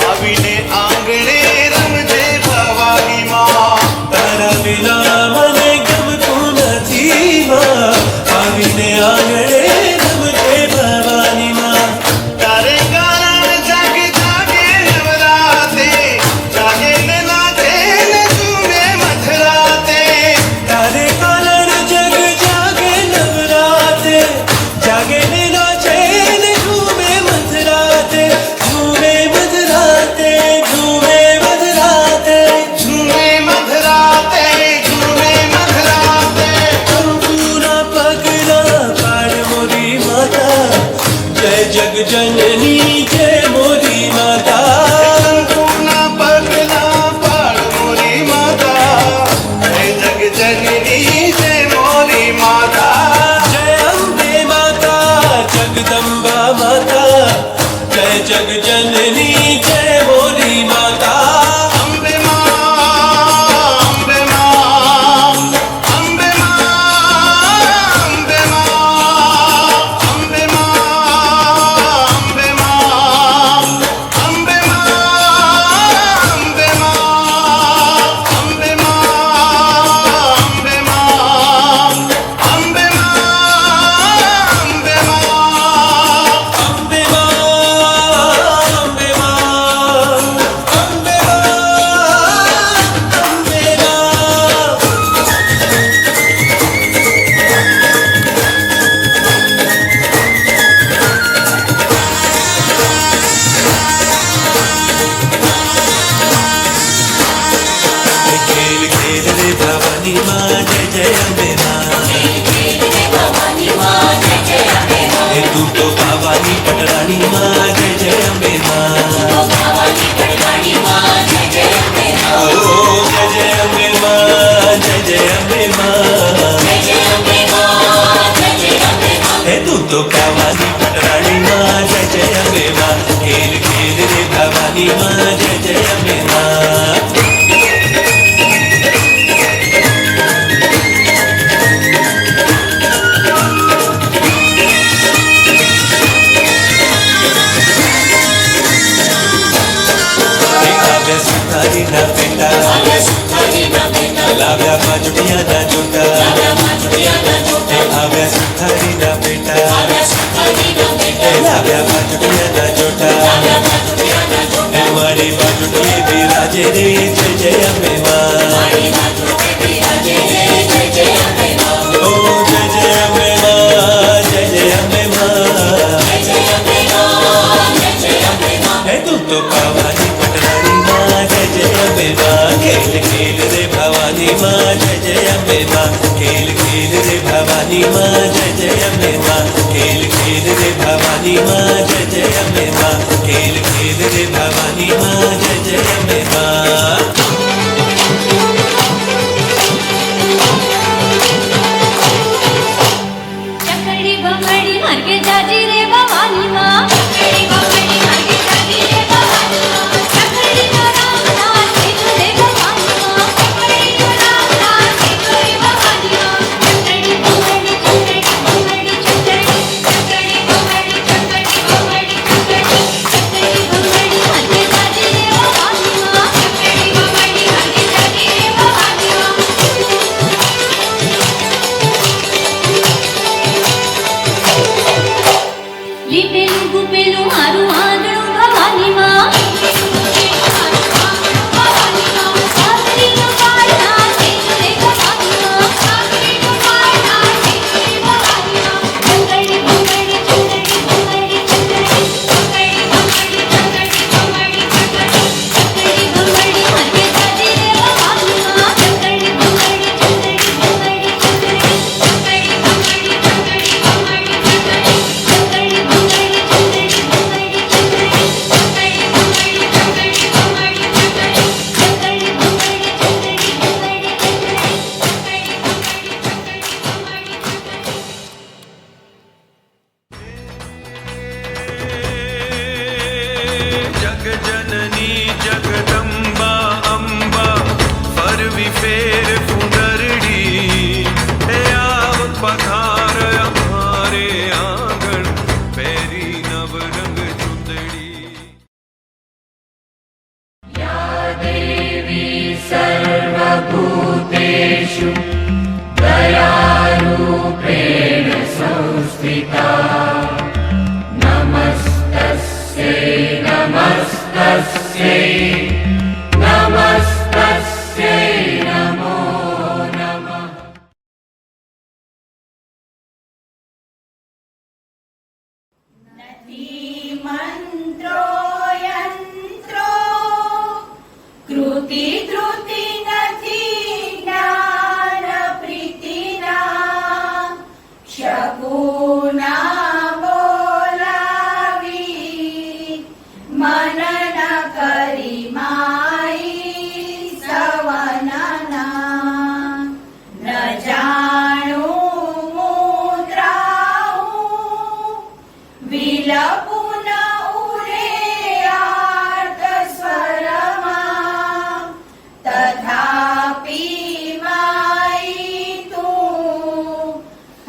આવીને આંગણે રમજે ભવાની માં તારા બિના આવીને આંગણે રમજે ભવાની માં તારે કારણ જાગે જાગે નવરાતે જાગે ને નાચે ને ઝૂમે મધરાતે તારે કારણ જગ જાગે નવરાતે જાગે ને નાચે ને ઝૂમે મધરાતે ઝૂમે મધરાતે ઝૂમે મધરાતે ઝૂમે મધરાતે ઝૂમે મધરાતે પૂરા પગલા પાડ મોરી માતા જય જગ જનની જય મોરી માતા પૂરા પગલા પાડ મોરી માતા જય જગ જનની જય મોરી માતા જય અંબે માતા જગદંબા માતા જય જગ જનની જય મોરી માતા અંબે માં અંબે માં અંબે માં અંબે માં અંબે માં આજે રે જય જય અંબે માં ઓ જય જય અંબે માં જય જય અંબે માં હે તું તો પાવાની પટરાણી માં જય જય અંબે માં ખેલ ખેલ રે ભવાની માં જય જય અંબે માં ખેલ ખેલ રે ભવાની માં જય જય અંબે માં ખેલ ખેલ રે ભવાની માં જય જય અંબે માં ખેલ ખેલ રે ભવાની માં જય જય અંબે માં ચકડી બમડી માર્ગે જાજી રે ભવાની માં ચકડી બમડી માર્ગે જાજી રે ભવાની માં ચકડી નો રામ નામ સીધો રે ભવાની માં ચકડી નો રામ નામ સીધો રે ભવાની માં ચકડી બમડી ચકડી બમડી ચકડી ચકડી બમડી ચકડી બમડી ચકડી ચકડી બમડી માર્ગે જાજી રે ભવાની માં ચકડી બમડી માર્ગે જાજી રે ભવાની માં લીપેલું ગુપેલું મારું આંગણું ભવાની માં સાસરીનો પાળના સીધો રે ભવાની માં સાસરીનો પાળના સીધો રે ભવાની માં ચકડી બમડી ચકડી બમડી ચકડી ચકડી બમડી ચકડી બમડી ચકડી ચકડી બમડી માર્ગે જાજી રે ભવાની માં ચકડી બમડી ચકડી બમડી ચકડી ચકડી બમડી ચકડી બમડી જગજનની જગદંબા અંબા ફરવી ફેર ફુંદરડી હે આવ પધાર અમારે આંગણ પહેરી નવરંગ ચુંદડી देवी सर्वभूतेषु दयारूपेण संस्थिता नमस्तस्यै नमस्तस्यै नमस्तस्यै नमो नमः મંત્રો યંત્રો કૃતિ ધૃતિ નથી જ્ઞાન પ્રીતિના શકુના બોલાવી મન ન કરી માઈ સવનના ન જાણું મુદ્રાઉં વિલપુન ઉરે આર્ત સ્વરમાં તથાપી માઈ તું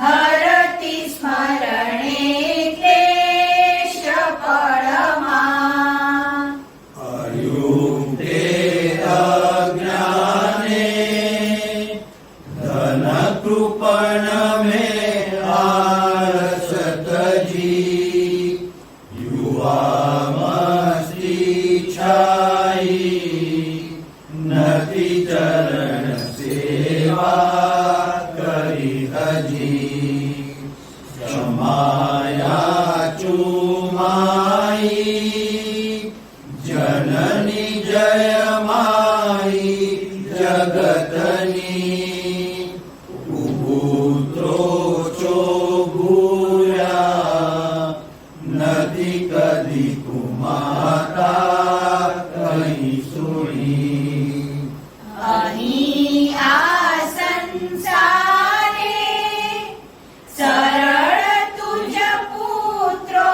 હરતિ સ્મરણે ક્લેશ પળમાં અયુક્તે અજ્ઞાને ધન કૃપણ મે આરસતજી યુવામસ્તી છાઈ નથી ચરણ સેવા કરી હજી ક્ષમાયા ચુમાઈ જનની જય માઈ જગતની પુત્રો ચો ભૂયા નથી કદી કુમાતા કઈ સુણી અહીં આ સંસારે સરળ તુજ પુત્રો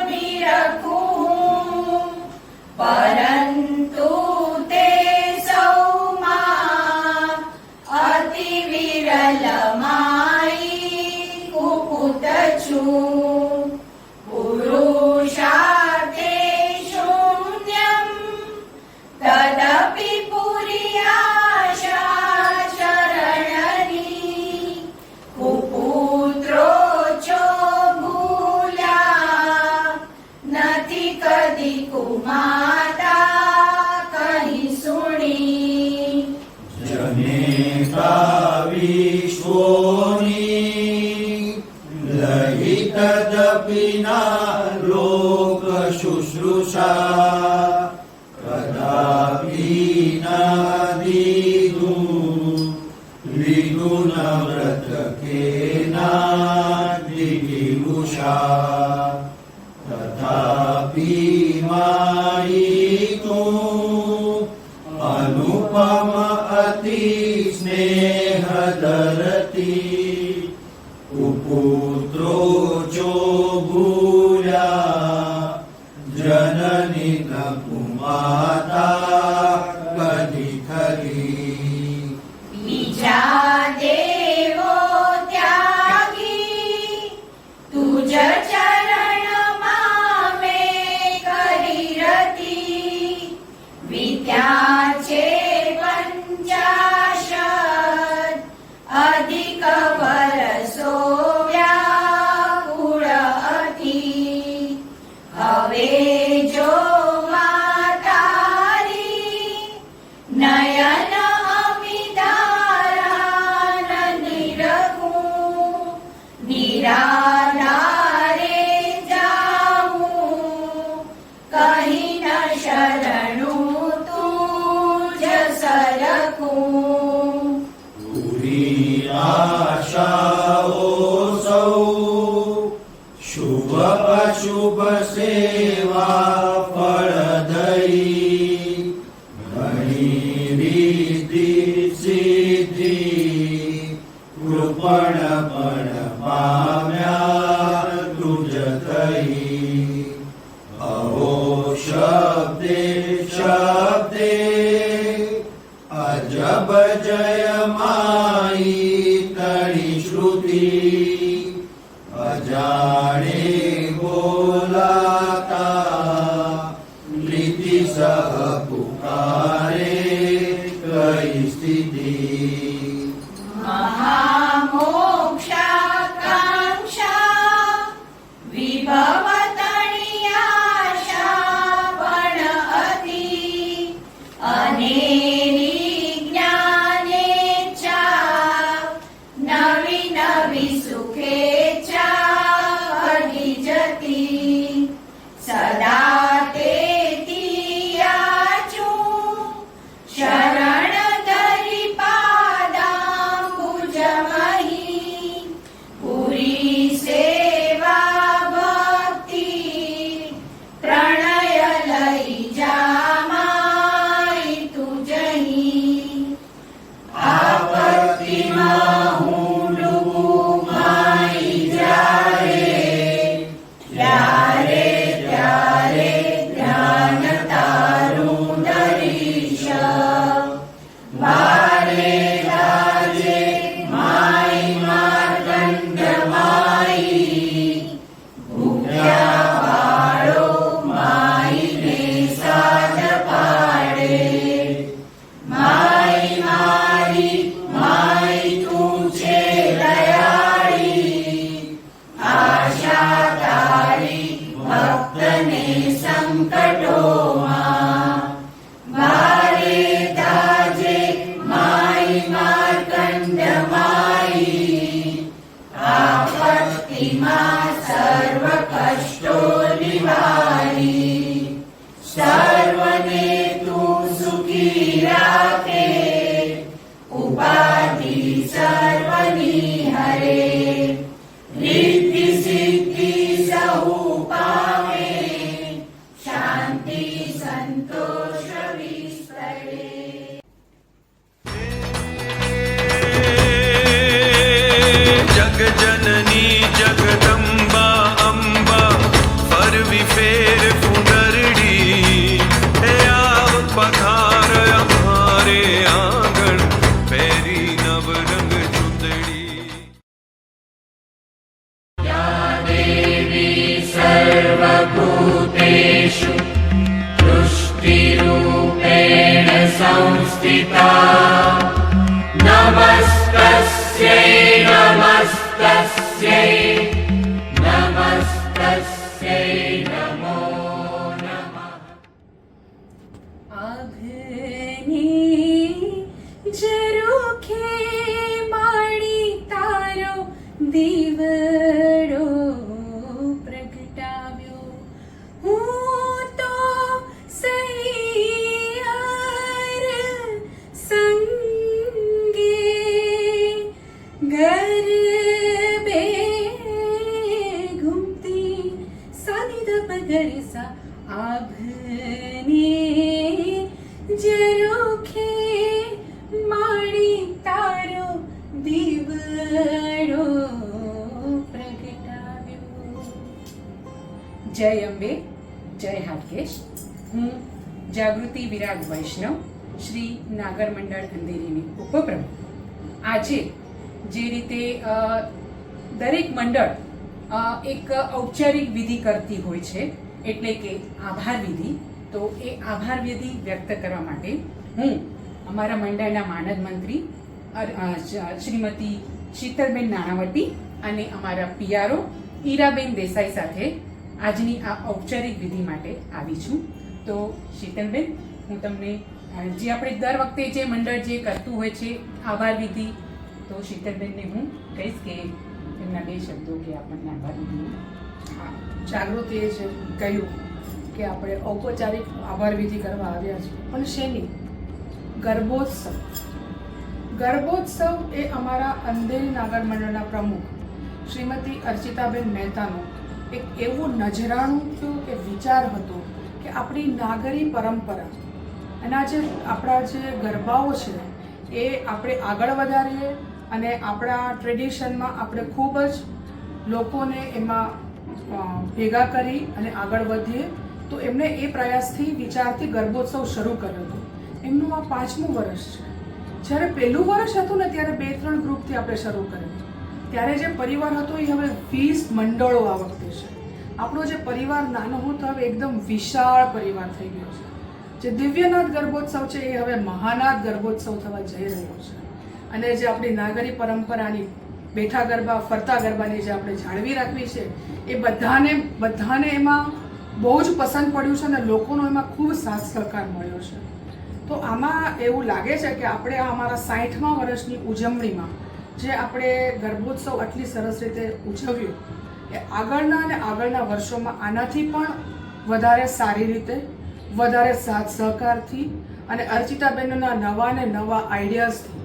નિરખું પરંતુ તે સૌમાં અતિ વિરલ માઈ કુપુત છું પુરુષાર્થે શૂન્યમ તદપિ પુરી આશા ચરણની કુપુત્રો છો ભૂલ્યા નથી કદી કુમાતા કહીશું લહિ તદપિના લોક શુશ્રૂષા કદાપિ નાદીદું લીધું ન વ્રત કેનાદિવિભૂષા તથાપિ માયિતું अनुपम अति स्नेह धरती कुपुत्रो जो भूया जननी न कुमाता कदी खरी બીજા દેવો ત્યાગી તુજ ચરણમાં મેં કરી રતી વિદ્યા છે પંચાશત અધિક વરસો વ્યાકુળ હતી હવે જો માતારી નયન નિરાધારે જાઉં કહી ન શરણું તુજ સરખું પૂરી આશાઓ સૌ શુભ અશુભ સેવા ફળદઈ ઘણી રીતિ સિદ્ધિ કૃપણ પણ પામ્યા તુજ થઈ અહો શબ્દે શબ્દે અજબ જય માઈ તણી શ્રુતિ અજાણે બોલાતા લીતિ સહ પુકારે કઈ સ્થિતિ મહામોક્ષાકાંક્ષા વિભવ તણિયાશા પણ હતી અનેરી જ્ઞાનેચ્છા નવી નવી સુખેચ્છા વધી જતી સદા તેથી આચું શરણ ધરી પાદાંબુજમહી પૂરી સેવા ભક્તિ પ્રણય લઈ જામાઈ તુજહી આપત્તિમાં હું ડૂબું માઈ ત્યારે ત્યારે ધ્યાન તારું ધરીશ વારે લાજે માઈ માર્ગંડ માઈ ભૂખ્યા વાળો માઈને સાદ પાડે માઈ મારી માઈ તું છે દયાળી આશા તારી ભક્તને સંકટોમાં વારે દાજે માઈ માર્કંડ માઈ આપત્તિમાં સર્વ કષ્ટો નિવારી સર્વને તું સુખી રાખે ઉપાધિ સર્વની હરે રીતિ સિદ્ધિ સહુ પામે શાંતિ સંતોષ વિસ્તરે જગજનની જગદંબા અંબા ફરવી ફેર ફુંદરડી હે આવ પધાર અમારે આંગણ પહેરી નવરંગ ચૂંદડી देवी सर्वभूतेषु तुष्टिरूपेण संस्थिता नमस्तस्यै नमस्तस्यै नमस्तस्यै नमो नमः આભની ઝરૂખે માડી તારી દીવડો પ્રગટાવ્યો. હું તો સૈયાર સંગે ગરબે ઘૂમતી સાની ધ પગર સા આભને જરોખે માણી તારો દીવડો પ્રગટાવ્યો. જય અંબે, જય હાટકેશ. હું જાગૃતિ વિરાગ વૈષ્ણવ, શ્રી નાગર મંડળ અંધેરીની ઉપપ્રમુખ. આજે જે રીતે દરેક મંડળ એક ઔપચારિક વિધિ કરતી હોય છે, એટલે કે આભાર વિધિ, તો એ આભાર વિધિ વ્યક્ત કરવા માટે હું અમારા મંડળના માનદ મંત્રી શ્રીમતી શીતલબેન નાણાવટી અને અમારા પિયારો ઈરાબેન દેસાઈ સાથે આજની આ ઔપચારિક વિધિ માટે આવી છું. તો શીતલબેન, હું તમને જે આપણે દર વખતે જે મંડળ જે કરતું હોય છે આભાર વિધિ, તો શીતલબેનને હું કહીશ કે એમના 2 શબ્દો કે આપણને આભાર વિધિ. હા, જાગૃતિએ જે કહ્યું કે આપણે ઔપચારિક આભાર વિધિ કરવા આવ્યા છીએ, પણ શેની? ગરબોત્સવ. ગરબોત્સવ એ અમારા અંધેરી નાગર મંડળના પ્રમુખ શ્રીમતી અર્ચિતાબેન મહેતાનો એક એવું નજરાણું થયું કે વિચાર હતો કે આપણી નાગરી પરંપરા અને આ જે આપણા જે ગરબાઓ છે એ આપણે આગળ વધારીએ અને આપણા ટ્રેડિશનમાં આપણે ખૂબ જ લોકોને એમાં ભેગા કરી અને આગળ વધીએ. તો એમને એ પ્રયાસથી વિચારથી ગરબોત્સવ શરૂ કર્યો હતો. એમનું આ 5મું વર્ષ છે. જ્યારે પહેલું વર્ષ હતું ને ત્યારે 2-3 ગ્રુપથી આપણે શરૂ કર્યું. ત્યારે જે પરિવાર હતો એ હવે 20 મંડળો આ વખતે છે. આપણો જે પરિવાર નાનો હતો હવે એકદમ વિશાળ પરિવાર થઈ ગયો છે. જે દિવ્યનાથ ગરબોત્સવ છે એ હવે મહાનાથ ગરબોત્સવ થવા જઈ રહ્યો છે. અને જે આપણી નાગરી પરંપરાની બેઠા ગરબા ફરતા ગરબાની જે આપણે જાળવી રાખવી છે એ બધાને એમાં બહુ જ પસંદ પડ્યું છે અને લોકોનો એમાં ખૂબ સાથ સહકાર મળ્યો છે. તો આમાં એવું લાગે છે કે આપણે આ અમારા 60મા વર્ષની ઉજવણીમાં જે આપણે ગરબોત્સવ આટલી સરસ રીતે ઉજવ્યો એ આગળના વર્ષોમાં આનાથી પણ વધારે સારી રીતે, વધારે સાથ સહકારથી અને અર્ચિતાબેનના નવા ને નવા આઈડિયાઝથી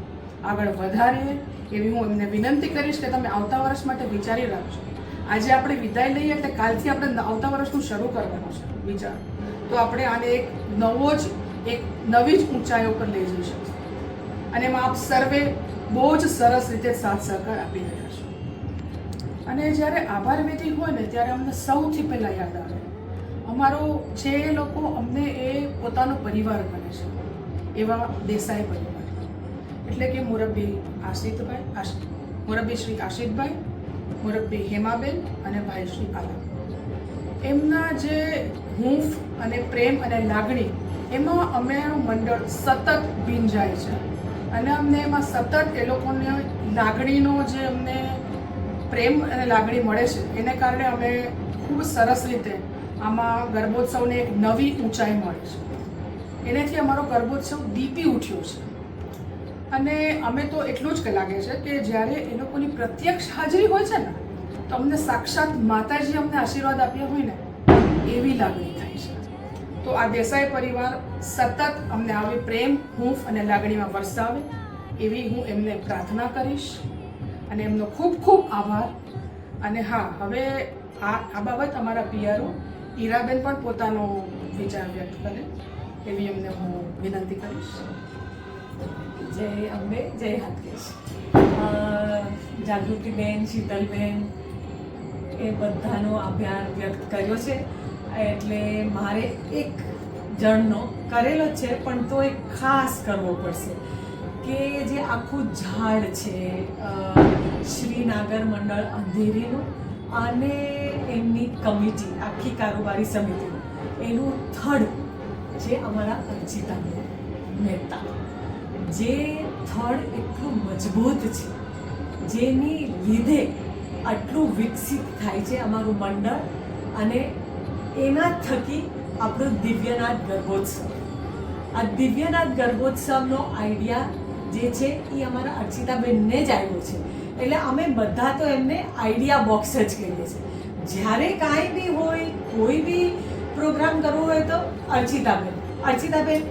આગળ વધારીએ એવી હું એમને વિનંતી કરીશ કે તમે આવતા વર્ષ માટે વિચારી રાખજો. આજે આપણે વિદાય લઈએ એટલે કાલથી આપણે આવતા વર્ષનું શરૂ કરવાનું છે વિચાર. તો આપણે આને એક નવી જ ઊંચાઈઓ પર લઈ જઈ શકીએ અને એમાં આપ સર્વે બહુ જ સરસ રીતે સાથ સહકાર આપી રહ્યા છો. અને જ્યારે આભાર વિધિ હોય ને ત્યારે અમને સૌથી પહેલાં યાદ આવે અમારો જે લોકો અમને એ પોતાનો પરિવાર બને છે એવા દેસાઈ પરિવાર, એટલે કે મુરબ્બી શ્રી આશિતભાઈ, મુરબ્બી હેમાબેન અને ભાઈ શ્રી આલમ. એમના જે હૂંફ અને પ્રેમ અને લાગણી એમાં અમારું મંડળ સતત ભીંજાય છે અને અમને એમાં સતત એ લોકોને લાગણીનો જે અમને પ્રેમ અને લાગણી મળે છે એને કારણે અમે ખૂબ સરસ રીતે આમાં ગરબોત્સવને એક નવી ઊંચાઈ મળે છે. એનાથી અમારો ગરબોત્સવ દીપી ઉઠ્યો છે. અને અમે તો એટલું જ લાગે છે કે જ્યારે એ લોકોની પ્રત્યક્ષ હાજરી હોય છે ને તો અમને સાક્ષાત માતાજી અમને આશીર્વાદ આપ્યા હોય ને એવી લાગણી થાય છે. તો આ દેસાઈ પરિવાર સતત અમને આવી પ્રેમ, હૂંફ અને લાગણીમાં વરસાવે એવી હું એમને પ્રાર્થના કરીશ અને એમનો ખૂબ ખૂબ આભાર. અને હા, હવે આ બાબત અમારા પિયારો ઈરાબેન પણ પોતાનો વિચાર વ્યક્ત કરે એવી એમને હું વિનંતી કરીશ. જય અંબે, જય હાટકેશ. જાગૃતિબેન, શીતલબેન એ બધાનો આભાર વ્યક્ત કર્યો છે. એટલે મારે એક જણનો કરેલો જ છે પણ તો એક ખાસ કરવો પડશે કે જે આખું ઝાડ છે શ્રી નાગર મંડળ અંધેરીનું અને એમની કમિટી, આખી કારોબારી સમિતિનું, એનું થડ જે અમારા અર્ચિતાબેન મહેતા, જે થડ એટલું મજબૂત છે જેની લીધે આટલું વિકસિત થાય છે અમારું મંડળ અને એના થકી આપણો દિવ્યનાથ ગર્ભોત્સવ. આ દિવ્યનાથ ગર્ભોત્સવનો આઈડિયા જે છે એ અમારા અર્ચિતાબેનને જ આવ્યો છે. એટલે અમે બધા તો એમને આઈડિયા બોક્સ જ કહીએ છીએ. જ્યારે કાંઈ બી હોય, કોઈ બી પ્રોગ્રામ કરવો હોય તો અર્ચિતાબેન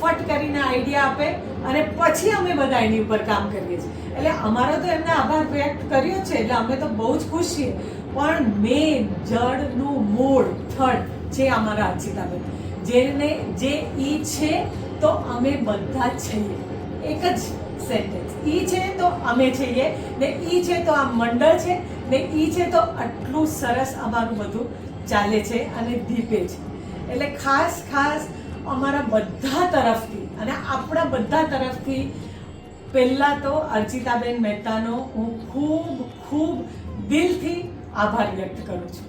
ફટ કરીને આઈડિયા આપે અને પછી અમે બધા એની ઉપર કામ કરીએ છીએ. એટલે અમારો તો એમને આભાર વ્યક્ત કર્યો છે, એટલે અમે તો બહુ જ ખુશ છીએ. પણ મેન જડનું મૂળ થડ છે અમારા અર્ચિતાબેન, જે ઈ છે તો અમે બધા જ છીએ. એક જ સેન્ટેન્સ, ઈ છે તો અમે છીએ, ને ઈ છે તો આ મંડળ છે, ને ઈ છે તો આટલું સરસ અમારું બધું ચાલે છે અને દીપે છે. એટલે ખાસ અમારા બધા તરફથી અને આપણા બધા તરફથી પહેલાં તો અર્ચિતાબેન મહેતાનો હું ખૂબ દિલથી આભાર વ્યક્ત કરું છું.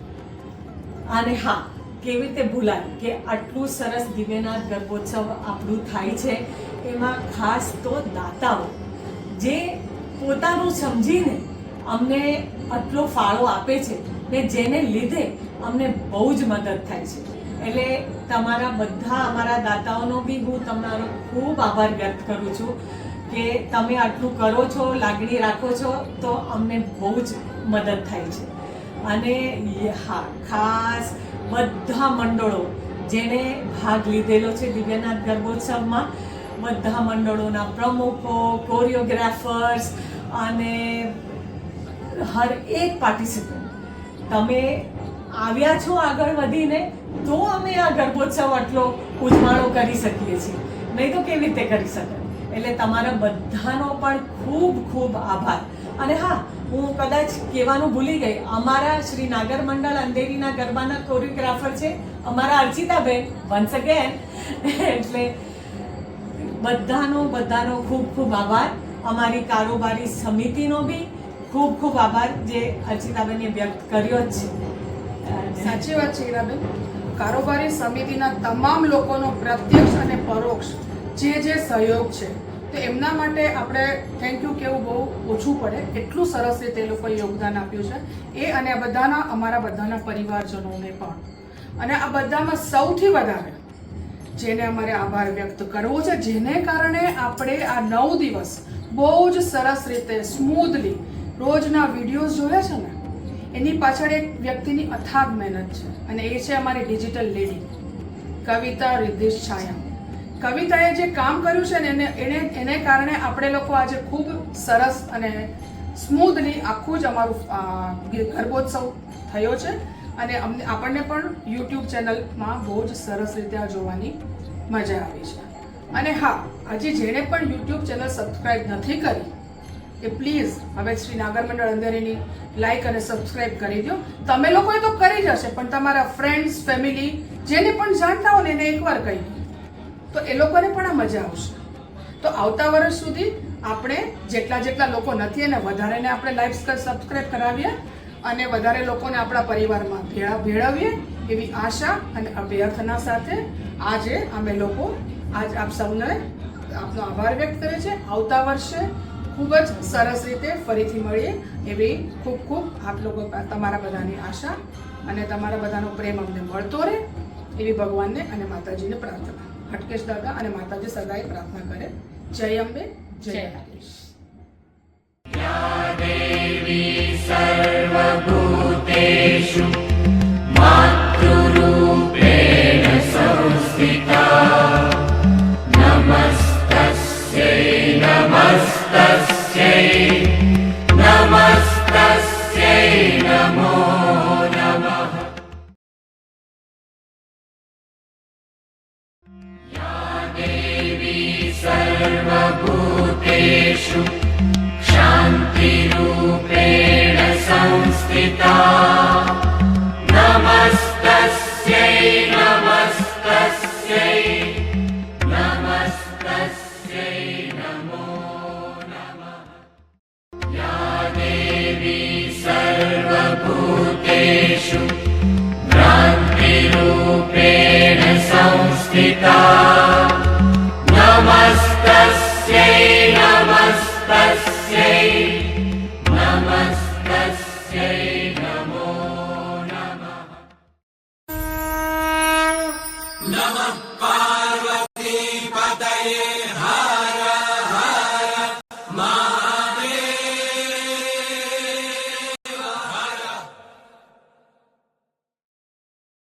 અને હા, કેવી રીતે ભૂલાય કે આટલું સરસ દિવ્યનાથ ગર્ભોત્સવ આપણું થાય છે, એમાં ખાસ તો દાતાઓ જે પોતાનું સમજીને અમને આટલો ફાળો આપે છે ને જેને લીધે અમને બહુ જ મદદ થાય છે. એટલે તમારા બધા અમારા દાતાઓનો બી હું તમારો ખૂબ આભાર વ્યક્ત કરું છું કે તમે આટલું કરો છો, લાગણી રાખો છો, તો અમને બહુ જ મદદ થાય છે. અને હા, ખાસ બધા મંડળો જેણે ભાગ લીધેલો છે દિવ્યનાથ ગર્ભોત્સવમાં, બધા મંડળોના પ્રમુખો, કોરિયોગ્રાફર્સ અને હર એક પાર્ટિસિપન્ટ, તમે આવ્યા છો આગળ વધીને તો અમે આ ગર્ભોત્સવ આટલો ઉજવાળો કરી શકીએ છીએ, નહીં તો કેવી રીતે કરી શકાય. એટલે તમારા બધાનો પણ ખૂબ આભાર. અને હા, હું કદાચ કહેવાનું ભૂલી ગઈ, અમારા શ્રી નાગર મંડળ અંધેરીના ગરબાના કોરિયોગ્રાફર છે અમારા અર્ચિતાબેન, વન્સ અગેન. એટલે બધાનો ખૂબ આભાર. અમારી કારોબારી સમિતિનો બી ખૂબ આભાર જે અર્ચિતાબેને વ્યક્ત કર્યો જ છે. સાચી વાત છે હીરાબેન. કારોબારી સમિતિના તમામ લોકોનો પ્રત્યક્ષ અને પરોક્ષ જે સહયોગ છે, તો એમના માટે આપણે થેન્ક યુ કહેવું બહુ ઓછું પડે, એટલું સરસ રીતે એ લોકોએ યોગદાન આપ્યું છે. એ અને અમારા બધાના પરિવારજનોને પણ. અને આ બધામાં સૌથી વધારે જેને અમારે આભાર વ્યક્ત કરવો છે, જેને કારણે આપણે આ 9 દિવસ બહુ જ સરસ રીતે સ્મૂધલી રોજના વિડીયોઝ જોયા છે ને, એની પાછળ એક વ્યક્તિની અથાગ મહેનત છે, અને એ છે અમારી ડિજિટલ લેડી કવિતા રિદ્ધિશ છાયા. કવિતાએ જે કામ કર્યું છે ને એને કારણે આપણે લોકો આજે ખૂબ સરસ અને સ્મૂધલી આખું જ અમારું ગર્ભોત્સવ થયો છે. અને આપણને પણ યુટ્યુબ ચેનલમાં બહુ જ સરસ રીતે આ જોવાની મજા આવી છે. અને હા, હજી જેણે પણ યુટ્યુબ ચેનલ સબસ્ક્રાઈબ નથી કરી એ પ્લીઝ હવે શ્રી નાગર મંડળ અંધેરીની લાઈક અને સબસ્ક્રાઈબ કરી દો. તમે લોકોએ તો કરી જ હશે, પણ તમારા ફ્રેન્ડ્સ, ફેમિલી જેને પણ જાણતા હોય ને એને એકવાર કહી દો, તો એ લોકોને પણ આ મજા આવશે. તો આવતા વર્ષ સુધી આપણે જેટલા લોકો નથી એને વધારેને આપણે લાઈક સબસ્ક્રાઈબ કરાવીએ અને વધારે લોકોને આપણા પરિવારમાં ભેળવીએ એવી આશા અને અભ્યર્થના સાથે આજે અમે લોકો આપ સૌને આપનો આભાર વ્યક્ત કરે છે. આવતા વર્ષે ખૂબ જ સરસ રીતે ફરીથી મળીએ એવી ખૂબ આપ લોકો તમારા બધાની આશા અને તમારા બધાનો પ્રેમ અમને મળતો રહે એવી ભગવાનને અને માતાજીને પ્રાર્થના. હટકેશ દાદા અને માતાજી સદાય પ્રાર્થના કરે. જય અંબે, જય હટકેશ. देवी सर्वभूतेषु मातृरूपेण संस्थिता नमस्तस्यै नमो नमः. या देवी सर्वभूतेषु शान्तिरूपेण संस्थिता